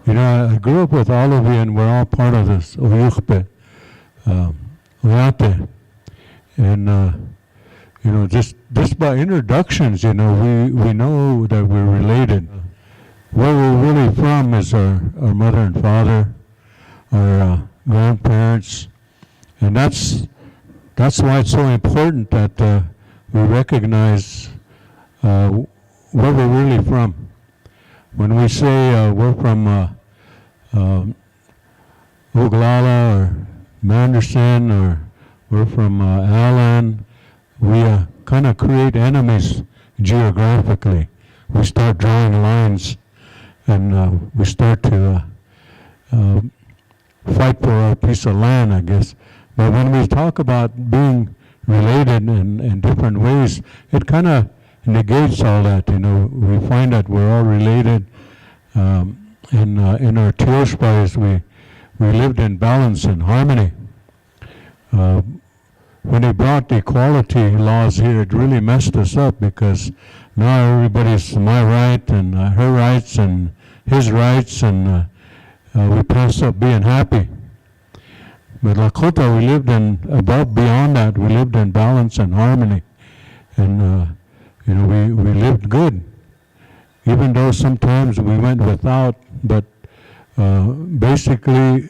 you know, I grew up with all of you, and we're all part of this Oyuchpe, Oyate, and you know, just by introductions, you know, we know that we're related. Where we're really from is our mother and father, our grandparents, and that's why it's so important that we recognize where we're really from. When we say we're from Oglala or Manderson or we're from Allen, we kind of create enemies geographically. We start drawing lines and we start to fight for our piece of land, I guess. But when we talk about being related in different ways, it kind of negates all that. You know, we find that we're all related. In our Tioshpais, we lived in balance and harmony. When they brought the equality laws here, it really messed us up because now everybody's my right and her rights and his rights, and we pass up being happy. But Lakota, we lived beyond that, we lived in balance and harmony. And you know, we lived good, even though sometimes we went without. But basically,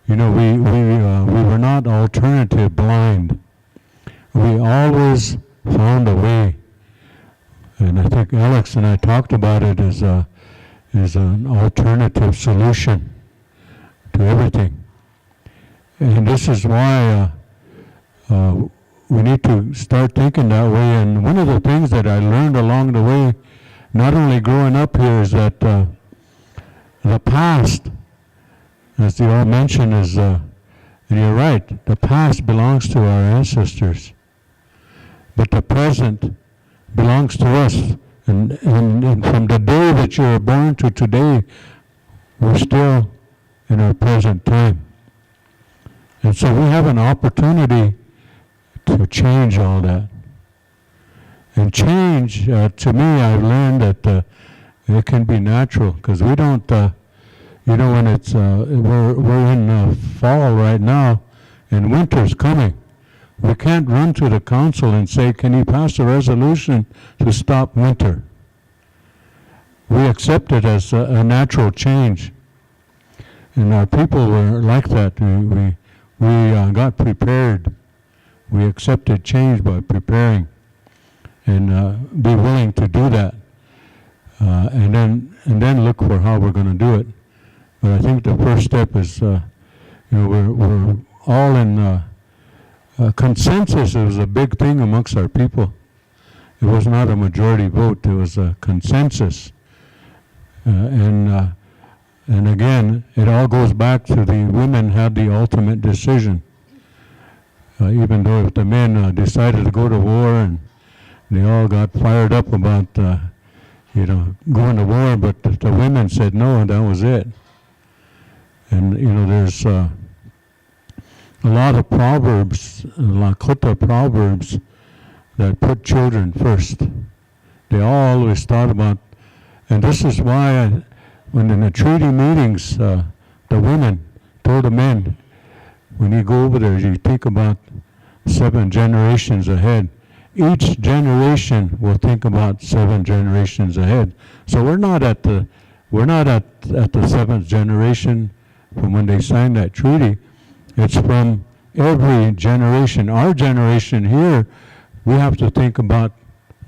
you know, we were not alternative blind. We always found a way, and I think Alex and I talked about it as an alternative solution to everything. And this is why we need to start thinking that way. And one of the things that I learned along the way, not only growing up here, is that the past, as you all mentioned, is, and you're right, the past belongs to our ancestors, but the present belongs to us. And from the day that you were born to today, we're still in our present time. And so we have an opportunity to change all that. And change, to me, I've learned that it can be natural, because we don't, you know, when it's, we're in fall right now, and winter's coming. We can't run to the council and say, can you pass a resolution to stop winter? We accept it as a natural change. And our people were like that. We got prepared. We accepted change by preparing and be willing to do that. And then look for how we're going to do it. But I think the first step is, you know, we're all in consensus. It was a big thing amongst our people. It was not a majority vote. It was a consensus. And And again, it all goes back to the women had the ultimate decision. Even though if the men decided to go to war and they all got fired up about, going to war, but the women said no, and that was it. And, there's a lot of proverbs, Lakota proverbs, that put children first. They all always thought about, and this is why when in the treaty meetings, the women told the men, when you go over there, you think about 7 generations ahead. Each generation will think about 7 generations ahead. So we're not at the 7th generation from when they signed that treaty. It's from every generation. Our generation here, we have to think about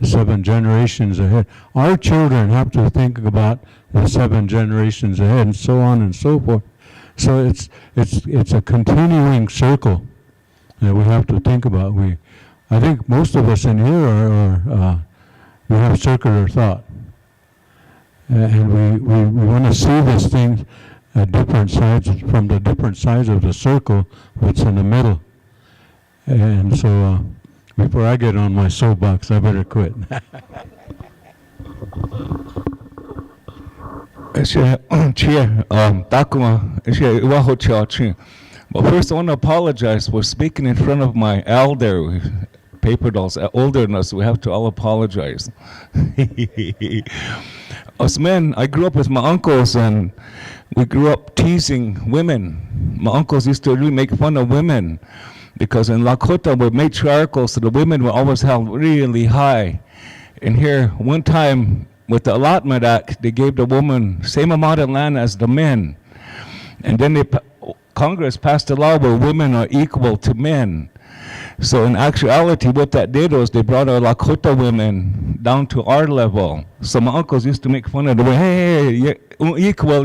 7 generations ahead. Our children have to think about the 7 generations ahead, and so on and so forth. So it's a continuing circle that we have to think about. I think most of us in here we have circular thought, and we want to see these things at different sides, from the different sides of the circle, what's in the middle. And so before I get on my soapbox, I better quit. But first I want to apologize for speaking in front of my elder. Paper dolls, older than us, we have to all apologize. Us men, I grew up with my uncles, and we grew up teasing women. My uncles used to really make fun of women, because in Lakota we're matriarchal, so the women were always held really high. And here, one time, with the Allotment Act, they gave the woman same amount of land as the men. And then Congress passed a law where women are equal to men. So in actuality, what that did was they brought our Lakota women down to our level. So my uncles used to make fun of the way, hey, equal, or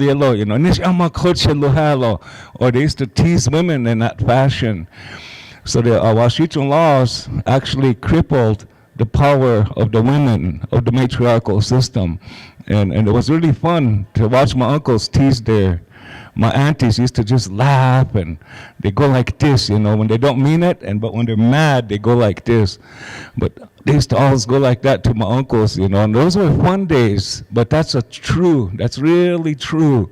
they used to tease women in that fashion. So the Washington laws actually crippled the power of the women of the matriarchal system. And it was really fun to watch my uncles tease my aunties used to just laugh, and they go like this, when they don't mean it, but when they're mad, they go like this. But they used to always go like that to my uncles, and those were fun days. But that's really true.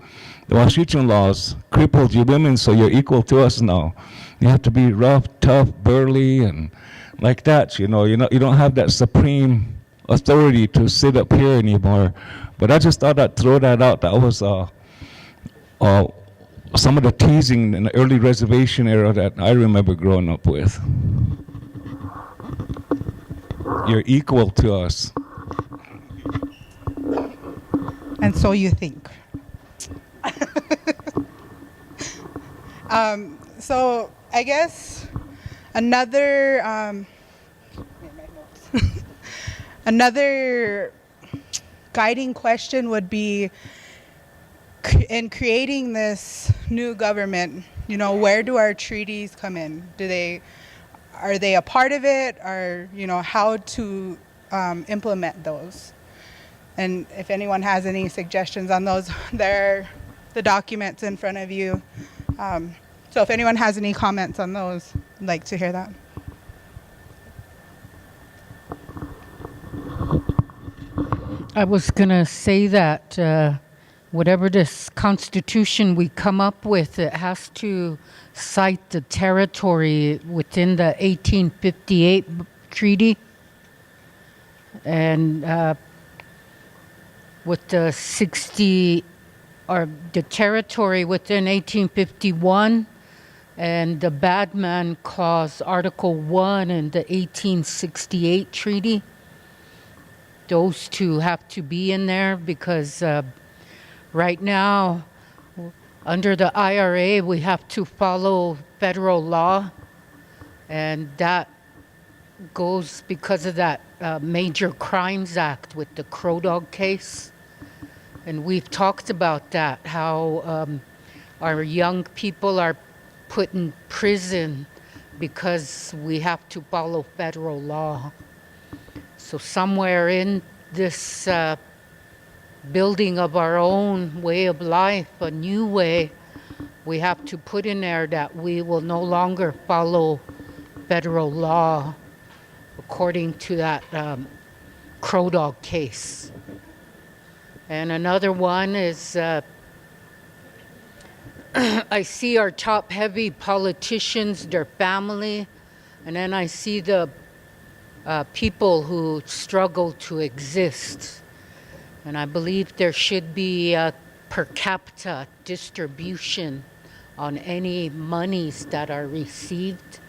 The Washington laws crippled you women, so you're equal to us now. You have to be rough, tough, burly, and like that, you don't have that supreme authority to sit up here anymore. But I just thought I'd throw that out. That was some of the teasing in the early reservation era that I remember growing up with. You're equal to us. And so you think. So I guess another another guiding question would be, in creating this new government, where do our treaties come in? Are they a part of it, or how to implement those? And if anyone has any suggestions on those, there are the documents in front of you. So if anyone has any comments on those, I'd like to hear that. I was going to say that whatever this constitution we come up with, it has to cite the territory within the 1858 treaty. And with the 60, or the territory within 1851, and the Bad Man Clause, Article 1 in the 1868 treaty. Those two have to be in there because right now, under the IRA, we have to follow federal law, and that goes because of that Major Crimes Act with the Crow Dog case. And we've talked about that, how our young people are put in prison because we have to follow federal law. So somewhere in this building of our own way of life, a new way, we have to put in there that we will no longer follow federal law according to that Crow Dog case. And another one is I see our top-heavy politicians, their family, and then I see the people who struggle to exist. And I believe there should be a per capita distribution on any monies that are received,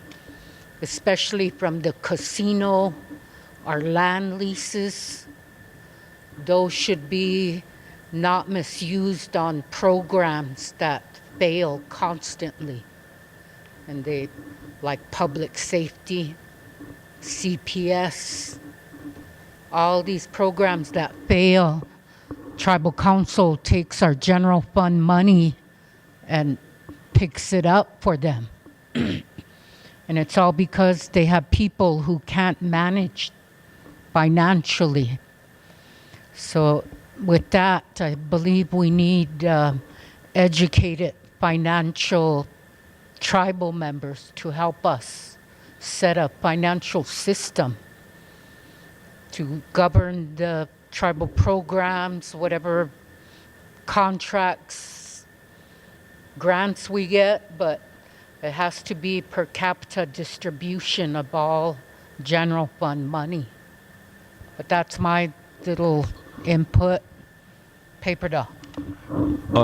especially from the casino, our land leases. Those should be not misused on programs that fail constantly. And they, like public safety, CPS, all these programs that fail. Tribal Council takes our general fund money and picks it up for them. And it's all because they have people who can't manage financially. So with that, I believe we need educated financial tribal members to help us set a financial system to govern the tribal programs, whatever contracts, grants we get, but it has to be per capita distribution of all general fund money. But that's my little input. Paper doll.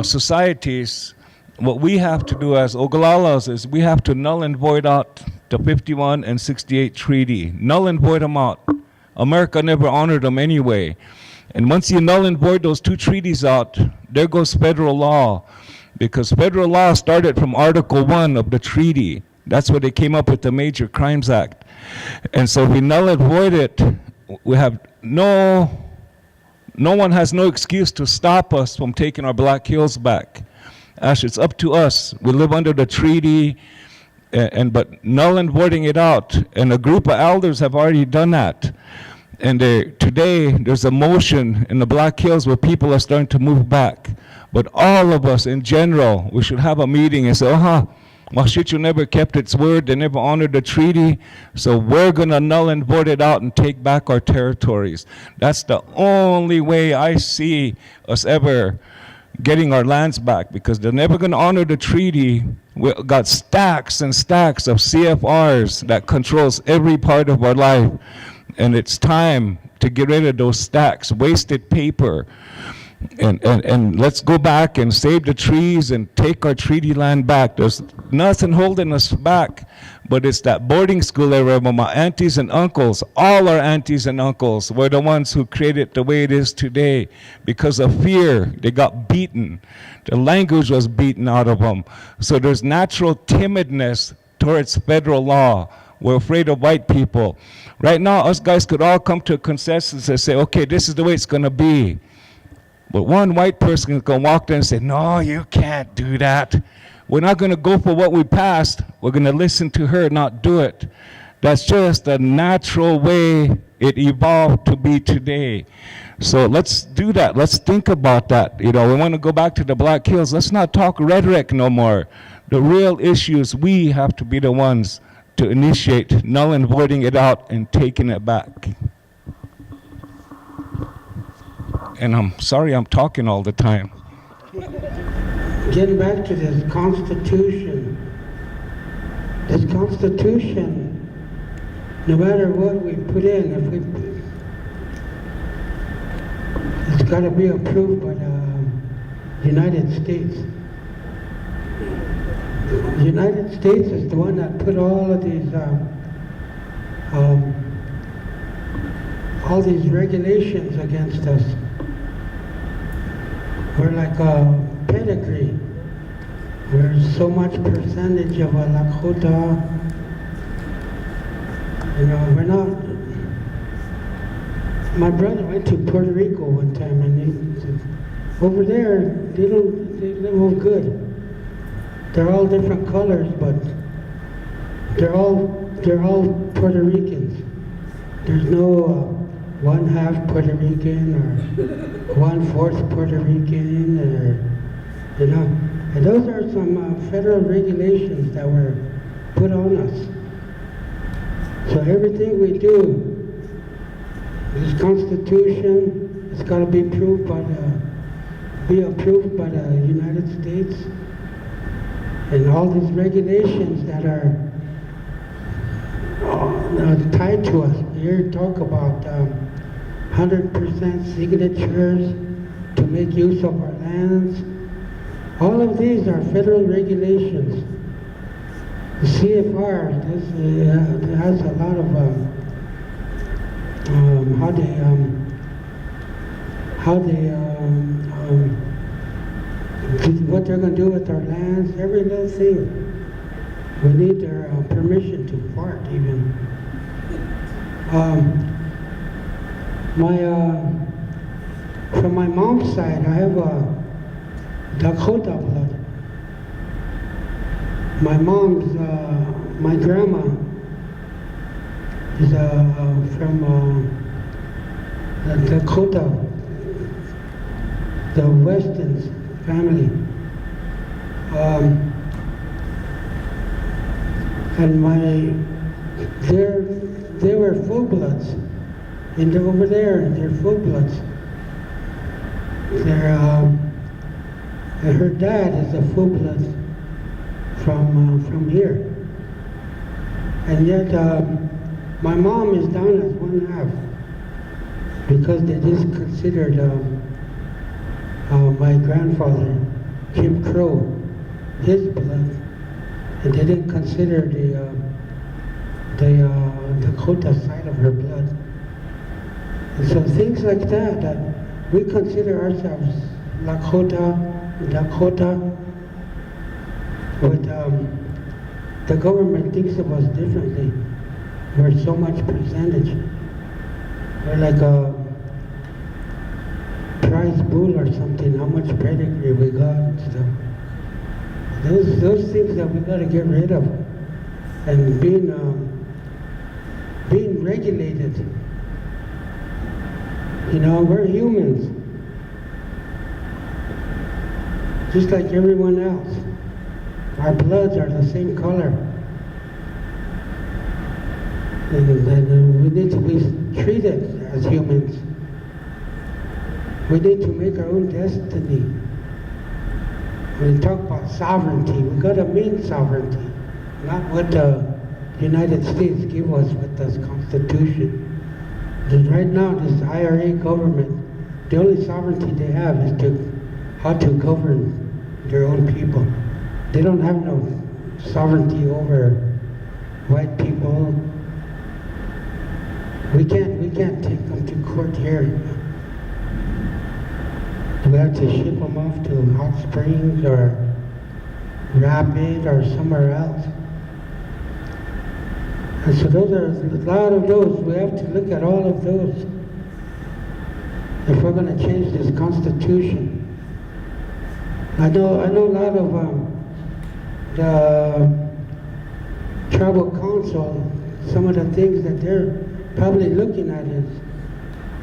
Societies, what we have to do as Oglalas is we have to null and void out the 51 and 68 treaty. Null and void them out. America never honored them anyway. And once you null and void those two treaties out, there goes federal law. Because federal law started from Article 1 of the treaty. That's where they came up with the Major Crimes Act. And so if we null and void it, we have no one has no excuse to stop us from taking our Black Hills back. Actually, it's up to us. We live under the treaty, but null and voiding it out. And a group of elders have already done that. And today, there's a motion in the Black Hills where people are starting to move back. But all of us in general, we should have a meeting and say, Washichu never kept its word, they never honored the treaty, so we're gonna null and void it out and take back our territories. That's the only way I see us ever getting our lands back, because they're never gonna honor the treaty. We got stacks and stacks of CFRs that controls every part of our life. And it's time to get rid of those stacks, wasted paper. And let's go back and save the trees and take our treaty land back. There's nothing holding us back, but it's that boarding school era where my aunties and uncles, all our aunties and uncles, were the ones who created the way it is today. Because of fear, they got beaten. The language was beaten out of them. So there's natural timidness towards federal law. We're afraid of white people. Right now, us guys could all come to a consensus and say, okay, this is the way it's gonna be. But one white person can walk there and say, no, you can't do that. We're not going to go for what we passed. We're going to listen to her, not do it. That's just the natural way it evolved to be today. So let's do that. Let's think about that. You know, we want to go back to the Black Hills. Let's not talk rhetoric no more. The real issues, we have to be the ones to initiate null and voiding it out and taking it back. And I'm sorry I'm talking all the time. Getting back to this Constitution, no matter what we put in, it's got to be approved by the United States. The United States is the one that put all these regulations against us. We're like a pedigree. We're so much percentage of a Lakota. You know, we're not. My brother went to Puerto Rico one time, and he said, over there, they live good. They're all different colors, but they're all Puerto Ricans. There's no one half Puerto Rican or 1/4 Puerto Rican, or and those are some federal regulations that were put on us. So everything we do, this Constitution, it's got to be approved by the United States, and all these regulations that are tied to us. Here talk about 100% signatures to make use of our lands. All of these are federal regulations. The CFR has a lot of what they're going to do with our lands, every little thing. We need their permission to fart even. From my mom's side, I have Dakota blood. My grandma is from the Dakota, the Westons family. And they were full bloods, and they're over there, they're full bloods. And her dad is a full blood from here, and yet my mom is down as 1/2 because they just considered my grandfather, Jim Crow, his blood, and they didn't consider the Dakota side of her blood. And so things like that we consider ourselves Dakota, but the government thinks of us differently. We're so much percentage. We're like a prize bull or something, how much pedigree we got and stuff. Those things that we got to get rid of, and being regulated. We're humans, just like everyone else. Our bloods are the same color, and we need to be treated as humans. We need to make our own destiny. When we talk about sovereignty, we got to mean sovereignty, not what the United States give us with this Constitution. Because right now, this IRA government, the only sovereignty they have is how to govern their own people. They don't have no sovereignty over white people. We can't take them to court here. We have to ship them off to Hot Springs or Rapid or somewhere else. And so those are a lot of those. We have to look at all of those if we're going to change this Constitution. I know a lot of the tribal council, some of the things that they're probably looking at is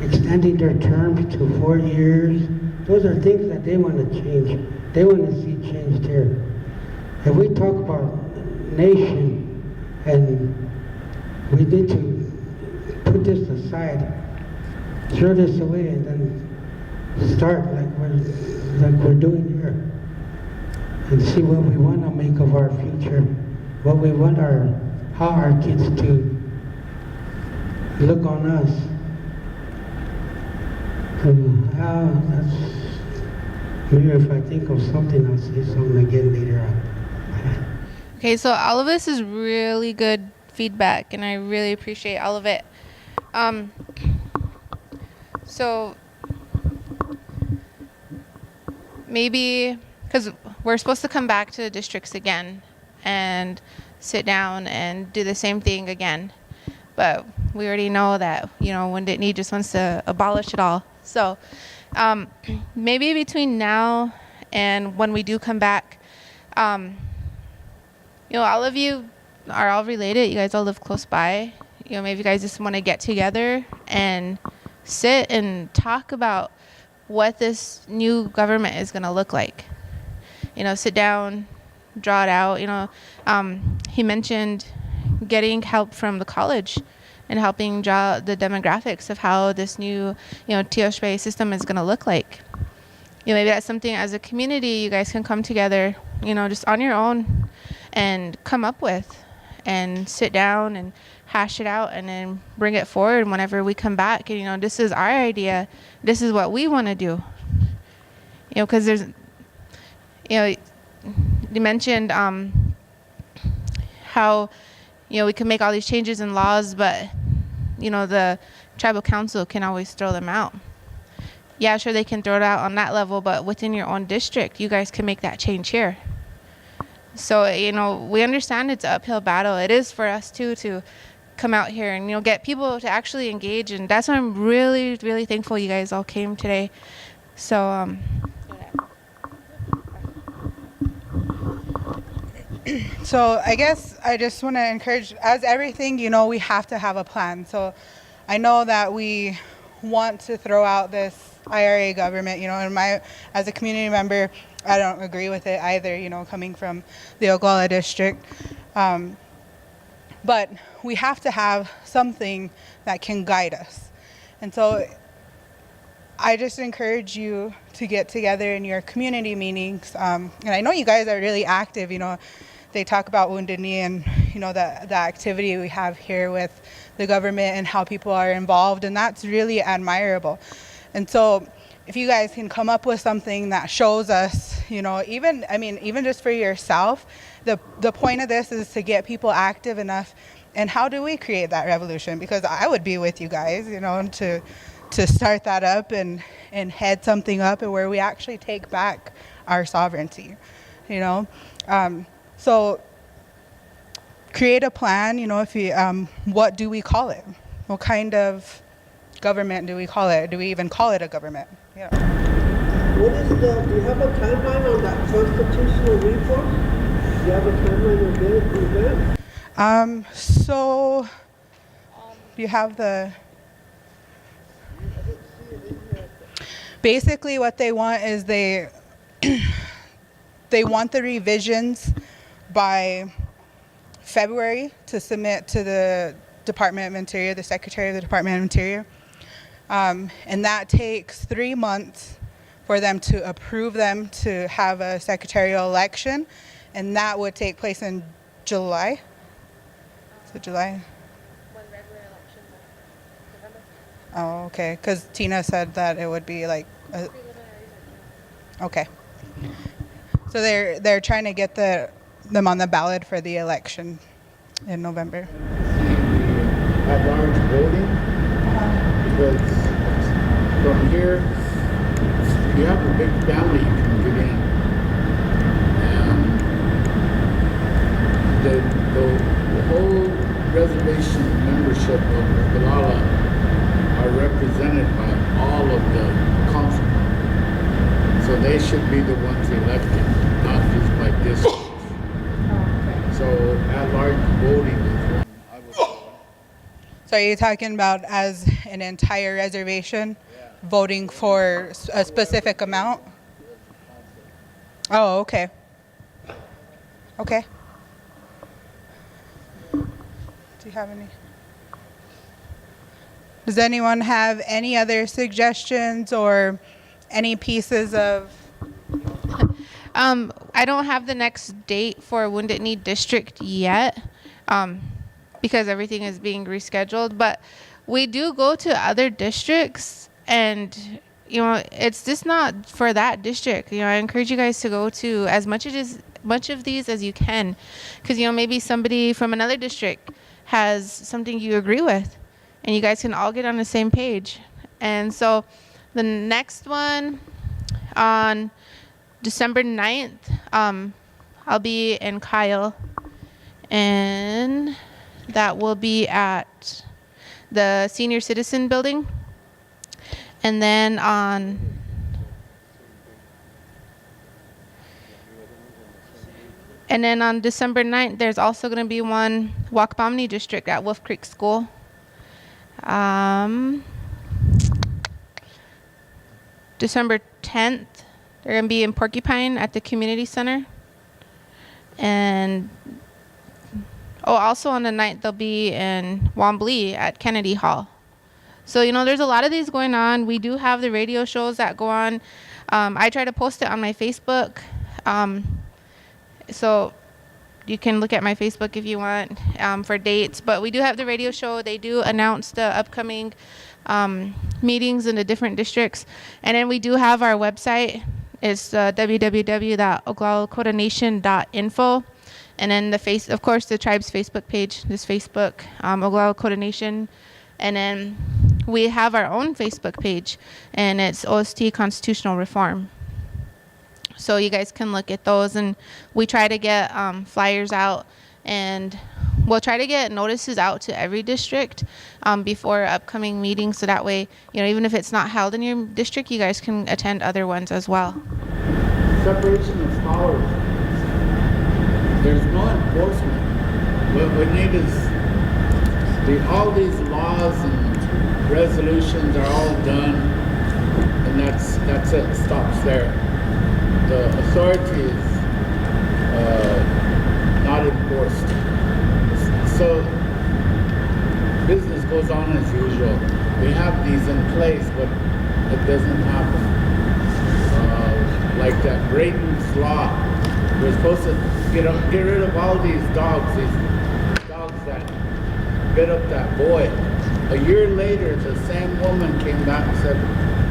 extending their terms to 4 years. Those are things that they want to change. They want to see changed here. If we talk about nation, and we need to put this aside, throw this away, and then start like we're doing here, and see what we want to make of our future, what we want how our kids to look on us. That's maybe if I think of something, I'll say something again later on. Okay, so all of this is really good feedback, and I really appreciate all of it. So maybe, because we're supposed to come back to the districts again and sit down and do the same thing again, but we already know that, Wounded Knee just wants to abolish it all. So maybe between now and when we do come back, all of you are all related. You guys all live close by. Maybe you guys just want to get together and sit and talk about what this new government is going to look like. You know, sit down, draw it out. You know, he mentioned getting help from the college and helping draw the demographics of how this new, you know, Tioshbe system is going to look like. You know, maybe that's something as a community you guys can come together, you know, just on your own and come up with and sit down and hash it out and then bring it forward whenever we come back. And, you know, this is our idea. This is what we want to do. You know, because there's, you know, you mentioned how, you know, we can make all these changes in laws, but, you know, the tribal council can always throw them out. Yeah, sure, they can throw it out on that level, but within your own district, you guys can make that change here. So, you know, we understand it's an uphill battle. It is for us, too, to come out here and, you know, get people to actually engage. And that's why I'm really, really thankful you guys all came today. So, So I guess I just want to encourage, as everything, you know, we have to have a plan. So I know that we want to throw out this IRA government, you know, and as a community member, I don't agree with it either, you know, coming from the Oglala district. But we have to have something that can guide us. And so I just encourage you to get together in your community meetings. And I know you guys are really active, you know. They talk about Wounded Knee and, you know, the activity we have here with the government and how people are involved, and that's really admirable. And so if you guys can come up with something that shows us, you know, even just for yourself, the point of this is to get people active enough. And how do we create that revolution? Because I would be with you guys, you know, to start that up and head something up and where we actually take back our sovereignty, you know. So create a plan, you know, if you, what do we call it? What kind of government do we call it? Do we even call it a government? Yeah. Do you have a timeline on that constitutional reform? Do you have a timeline of that? So you have basically what they want is they want the revisions by February to submit to the Department of Interior, the Secretary of the Department of Interior. And that takes 3 months for them to approve them to have a secretarial election. And that would take place in July. Is it July? when regular elections are November. Oh, okay. Because Tina said that it would be like, okay. So they're trying to get them on the ballot for the election in November. At large voting, because from here, you have a big family you can get in. And the whole reservation membership of Oglala are represented by all of the council. So they should be the ones elected, not just by district. So at-large voting is one I would say. So are you talking about as an entire reservation, voting for a specific amount? Oh, okay. Okay. Do you have any? Does anyone have any other suggestions or any pieces of? I don't have the next date for Wounded Knee District yet, because everything is being rescheduled. But we do go to other districts, and you know, it's just not for that district. You know, I encourage you guys to go to as much of these as you can, because you know, maybe somebody from another district has something you agree with, and you guys can all get on the same page. And so the next one on December 9th, I'll be in Kyle, and that will be at the Senior Citizen Building. And then on December 9th, there's also going to be one Wakpamni District at Wolf Creek School. December 10th, they're going to be in Porcupine at the community center. And also on the 9th, they'll be in Wombly at Kennedy Hall. So, there's a lot of these going on. We do have the radio shows that go on. I try to post it on my Facebook. So you can look at my Facebook if you want for dates. But we do have the radio show. They do announce the upcoming meetings in the different districts. And then we do have our website. It's www.oglalalakotanation.info. And then of course, the tribe's Facebook page, this Facebook, Oglala Lakota Nation. And then we have our own Facebook page, and it's OST Constitutional Reform. So you guys can look at those, and we try to get flyers out, and we'll try to get notices out to every district before upcoming meetings, so that way, even if it's not held in your district, you guys can attend other ones as well. Separation of powers. There's no enforcement. What we need is all these laws and resolutions are all done, and that's it. Stops there. The authority is not enforced. So business goes on as usual. We have these in place, but it doesn't happen. Like that Braden's Law. We're supposed to get rid of all these dogs that bit up that boy. A year later, the same woman came back and said,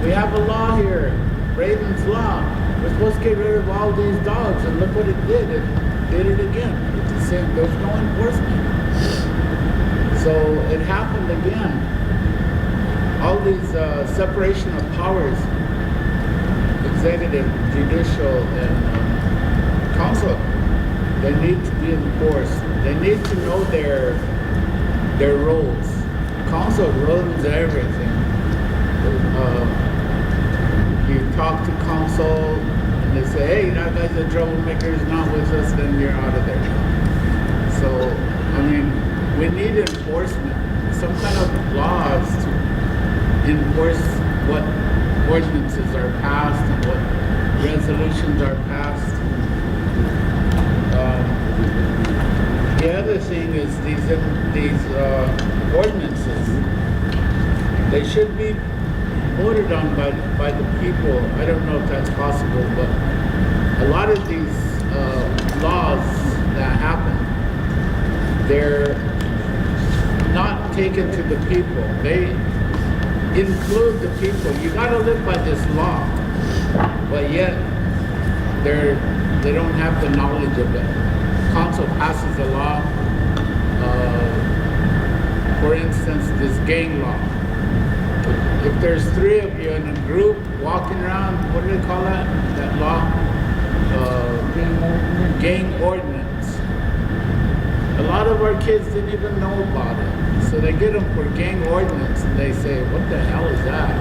"We have a law here, Braden's Law. We're supposed to get rid of all these dogs," and look what it did. It did it again. It's the same. There's no enforcement. So it happened again. All these separation of powers, executive, judicial, and council, they need to be enforced. They need to know their roles. Council runs everything. You talk to council and they say, "Hey, that guy's a troublemaker, he's not with us," then you're out of there. So, we need enforcement. Some kind of laws to enforce what ordinances are passed and what resolutions are passed. The other thing is these ordinances. They should be voted on by the people. I don't know if that's possible, but a lot of these laws that happen, they're not taken to the people. They include the people. You got to live by this law, but yet they don't have the knowledge of it. Council passes a law, for instance, this gang law. If there's 3 of you in a group walking around, what do they call that law? Gang ordinance. A lot of our kids didn't even know about it. So they get them for gang ordinance and they say, "What the hell is that?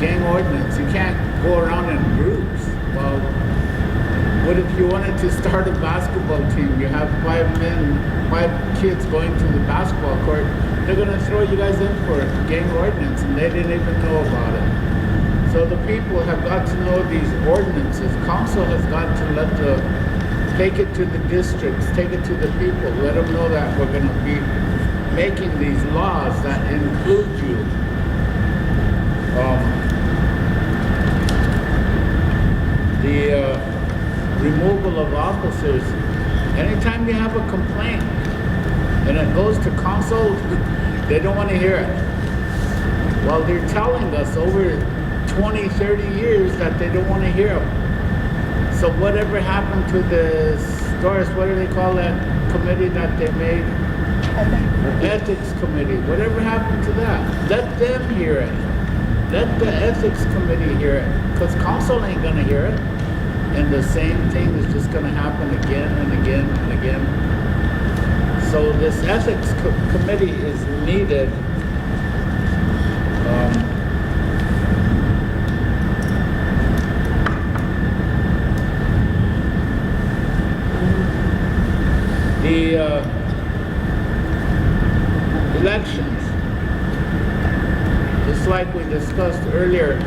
Gang ordinance, you can't go around in groups." Well, what if you wanted to start a basketball team? You have 5 kids going to the basketball court. They're going to throw you guys in for gang ordinance, and they didn't even know about it. So the people have got to know these ordinances. Council has got to take it to the districts, take it to the people, let them know that we're going to be making these laws that include you. The removal of officers. Anytime you have a complaint and it goes to council, they don't want to hear it. Well, they're telling us over 20, 30 years that they don't want to hear them. So whatever happened to the Doris, what do they call that committee that they made? Ethics committee. Whatever happened to that? Let them hear it. Let the ethics committee hear it, because council ain't going to hear it. And the same thing is just going to happen again and again and again. So this ethics committee is needed. The elections, just like we discussed earlier,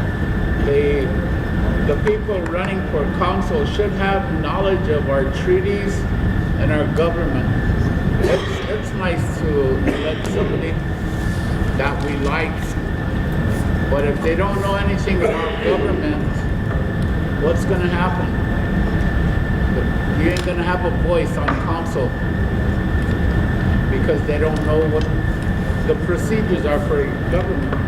the people running for council should have knowledge of our treaties and our government. It's nice to elect somebody that we like, but if they don't know anything about government, what's going to happen? You ain't going to have a voice on council because they don't know what the procedures are for government.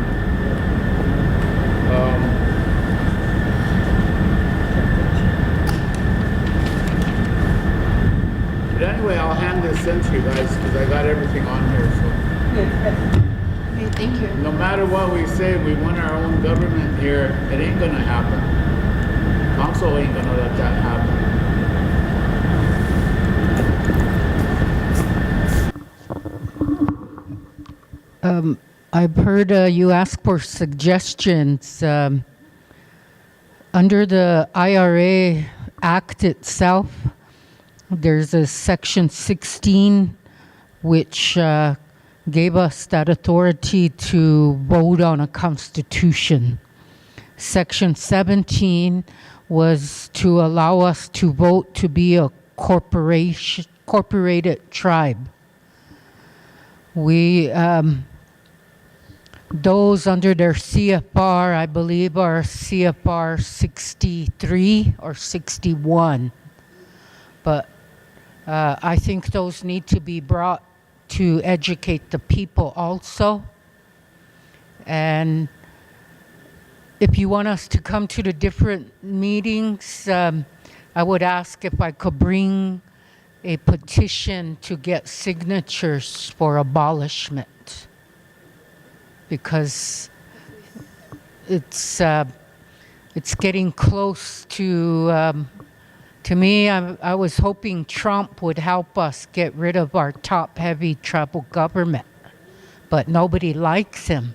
But anyway, I'll hand this in to you guys because I got everything on here. So. Okay, thank you. No matter what we say, we want our own government here. It ain't gonna happen. Council ain't gonna let that happen. I've heard you ask for suggestions. Under the IRA Act itself, there's a Section 16 which gave us that authority to vote on a constitution. Section 17 was to allow us to vote to be a corporated tribe. We, those under their CFR, I believe, are CFR 63 or 61. But I think those need to be brought to educate the people also. And if you want us to come to the different meetings, I would ask if I could bring a petition to get signatures for abolishment, because it's getting close to me. I was hoping Trump would help us get rid of our top-heavy tribal government, but nobody likes him.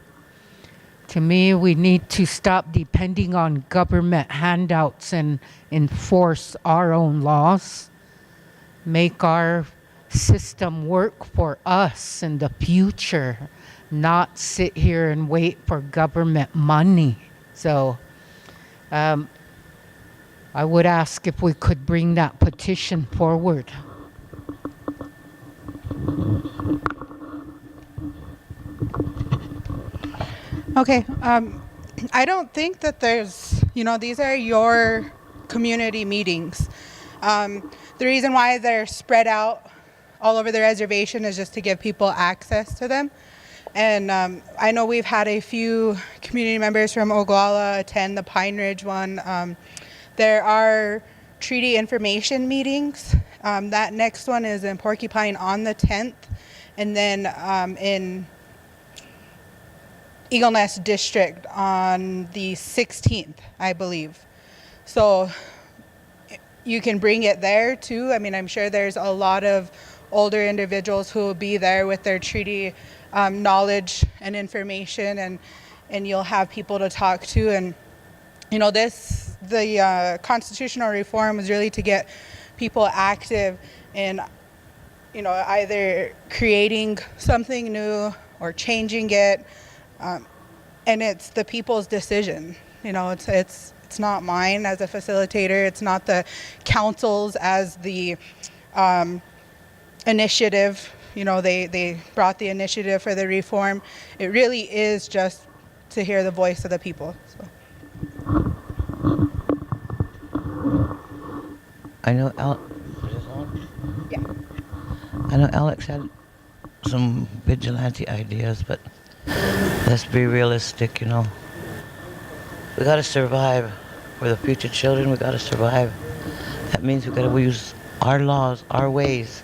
To me, we need to stop depending on government handouts and enforce our own laws. Make our system work for us in the future, not sit here and wait for government money. So I would ask if we could bring that petition forward. Okay, I don't think that there's, these are your community meetings. The reason why they're spread out all over the reservation is just to give people access to them. And I know we've had a few community members from Oglala attend the Pine Ridge one. There are treaty information meetings. That next one is in Porcupine on the 10th, and then in Eagle Nest District on the 16th, I believe. So you can bring it there too. I mean, I'm sure there's a lot of older individuals who will be there with their treaty knowledge and information, and you'll have people to talk to. And the constitutional reform is really to get people active in either creating something new or changing it, and it's the people's decision. It's not mine as a facilitator. It's not the council's as the initiative. They brought the initiative for the reform. It really is just to hear the voice of the people. So. I know Alex had some vigilante ideas, but let's be realistic, We gotta survive. For the future children, we gotta survive. That means we gotta use our laws, our ways,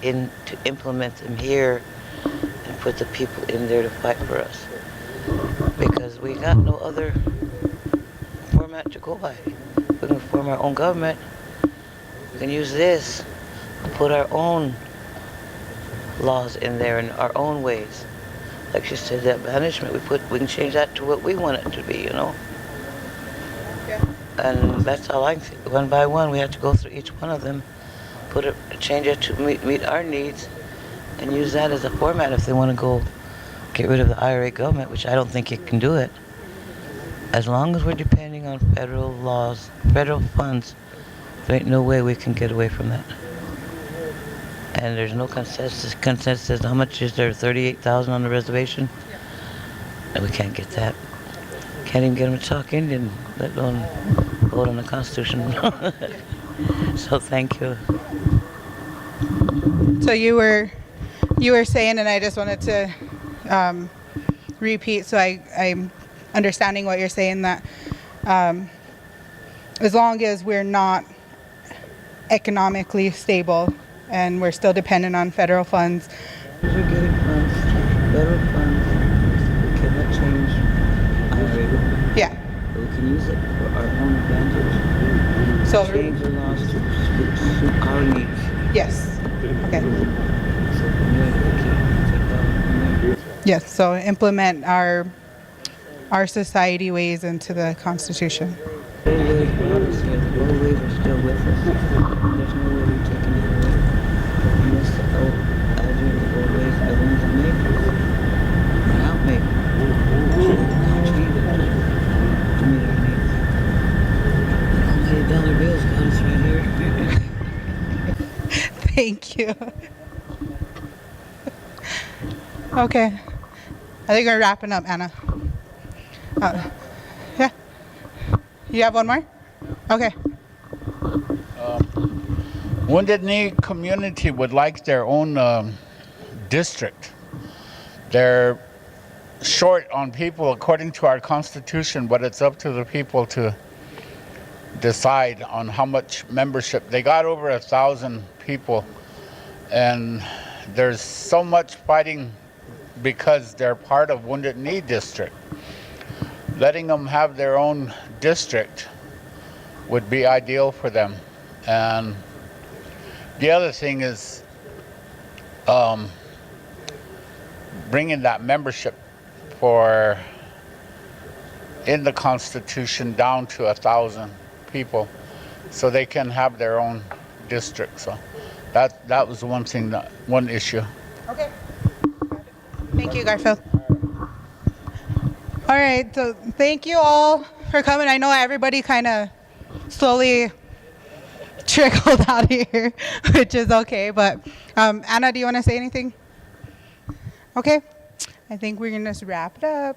to implement them here and put the people in there to fight for us. Because we got no other format to go by. We can form our own government. We can use this and put our own laws in there and our own ways. Like she said, that management, we can change that to what we want it to be, Yeah. And that's all I can think. One by one, we have to go through each one of them, change it to meet our needs, and use that as a format if they want to go get rid of the IRA government, which I don't think it can do it. as long as we're depending on federal laws, federal funds, there ain't no way we can get away from that. And there's no consensus. How much is there? 38,000 on the reservation? And we can't get that. Can't even get them to talk Indian, let alone vote on the Constitution. So thank you. So you were saying, and I just wanted to repeat, so I'm understanding what you're saying, that as long as we're not economically stable and we're still dependent on federal funds. We're getting funds, federal funds. We cannot change IRA. Yeah. But we can use it for our own advantage. So Change the laws to suit our needs. yes. Okay. So from there, we can take that from there. Yes. So implement our society ways into the Constitution. The old ways brought us here. The old ways are still with us. There's no way we're taking it away. Unless the old idea of the old ways are the ones that make us. And help make us. Change it to meet our needs. $100 bills got us right here. Thank you. Okay. I think we're wrapping up, Anna. Yeah. You have one more? Okay. Wounded Knee community would like their own district. They're short on people according to our Constitution, but it's up to the people to decide on how much membership. They got over 1,000 people, and there's so much fighting because they're part of Wounded Knee district. Letting them have their own district would be ideal for them. And the other thing is bringing that membership in the Constitution down to 1,000 people so they can have their own district. So that was one thing, one issue. Okay. Thank you, Garfield. All right, so thank you all for coming. I know everybody kind of slowly trickled out of here, which is okay, but Anna, do you want to say anything? Okay, I think we're going to just wrap it up.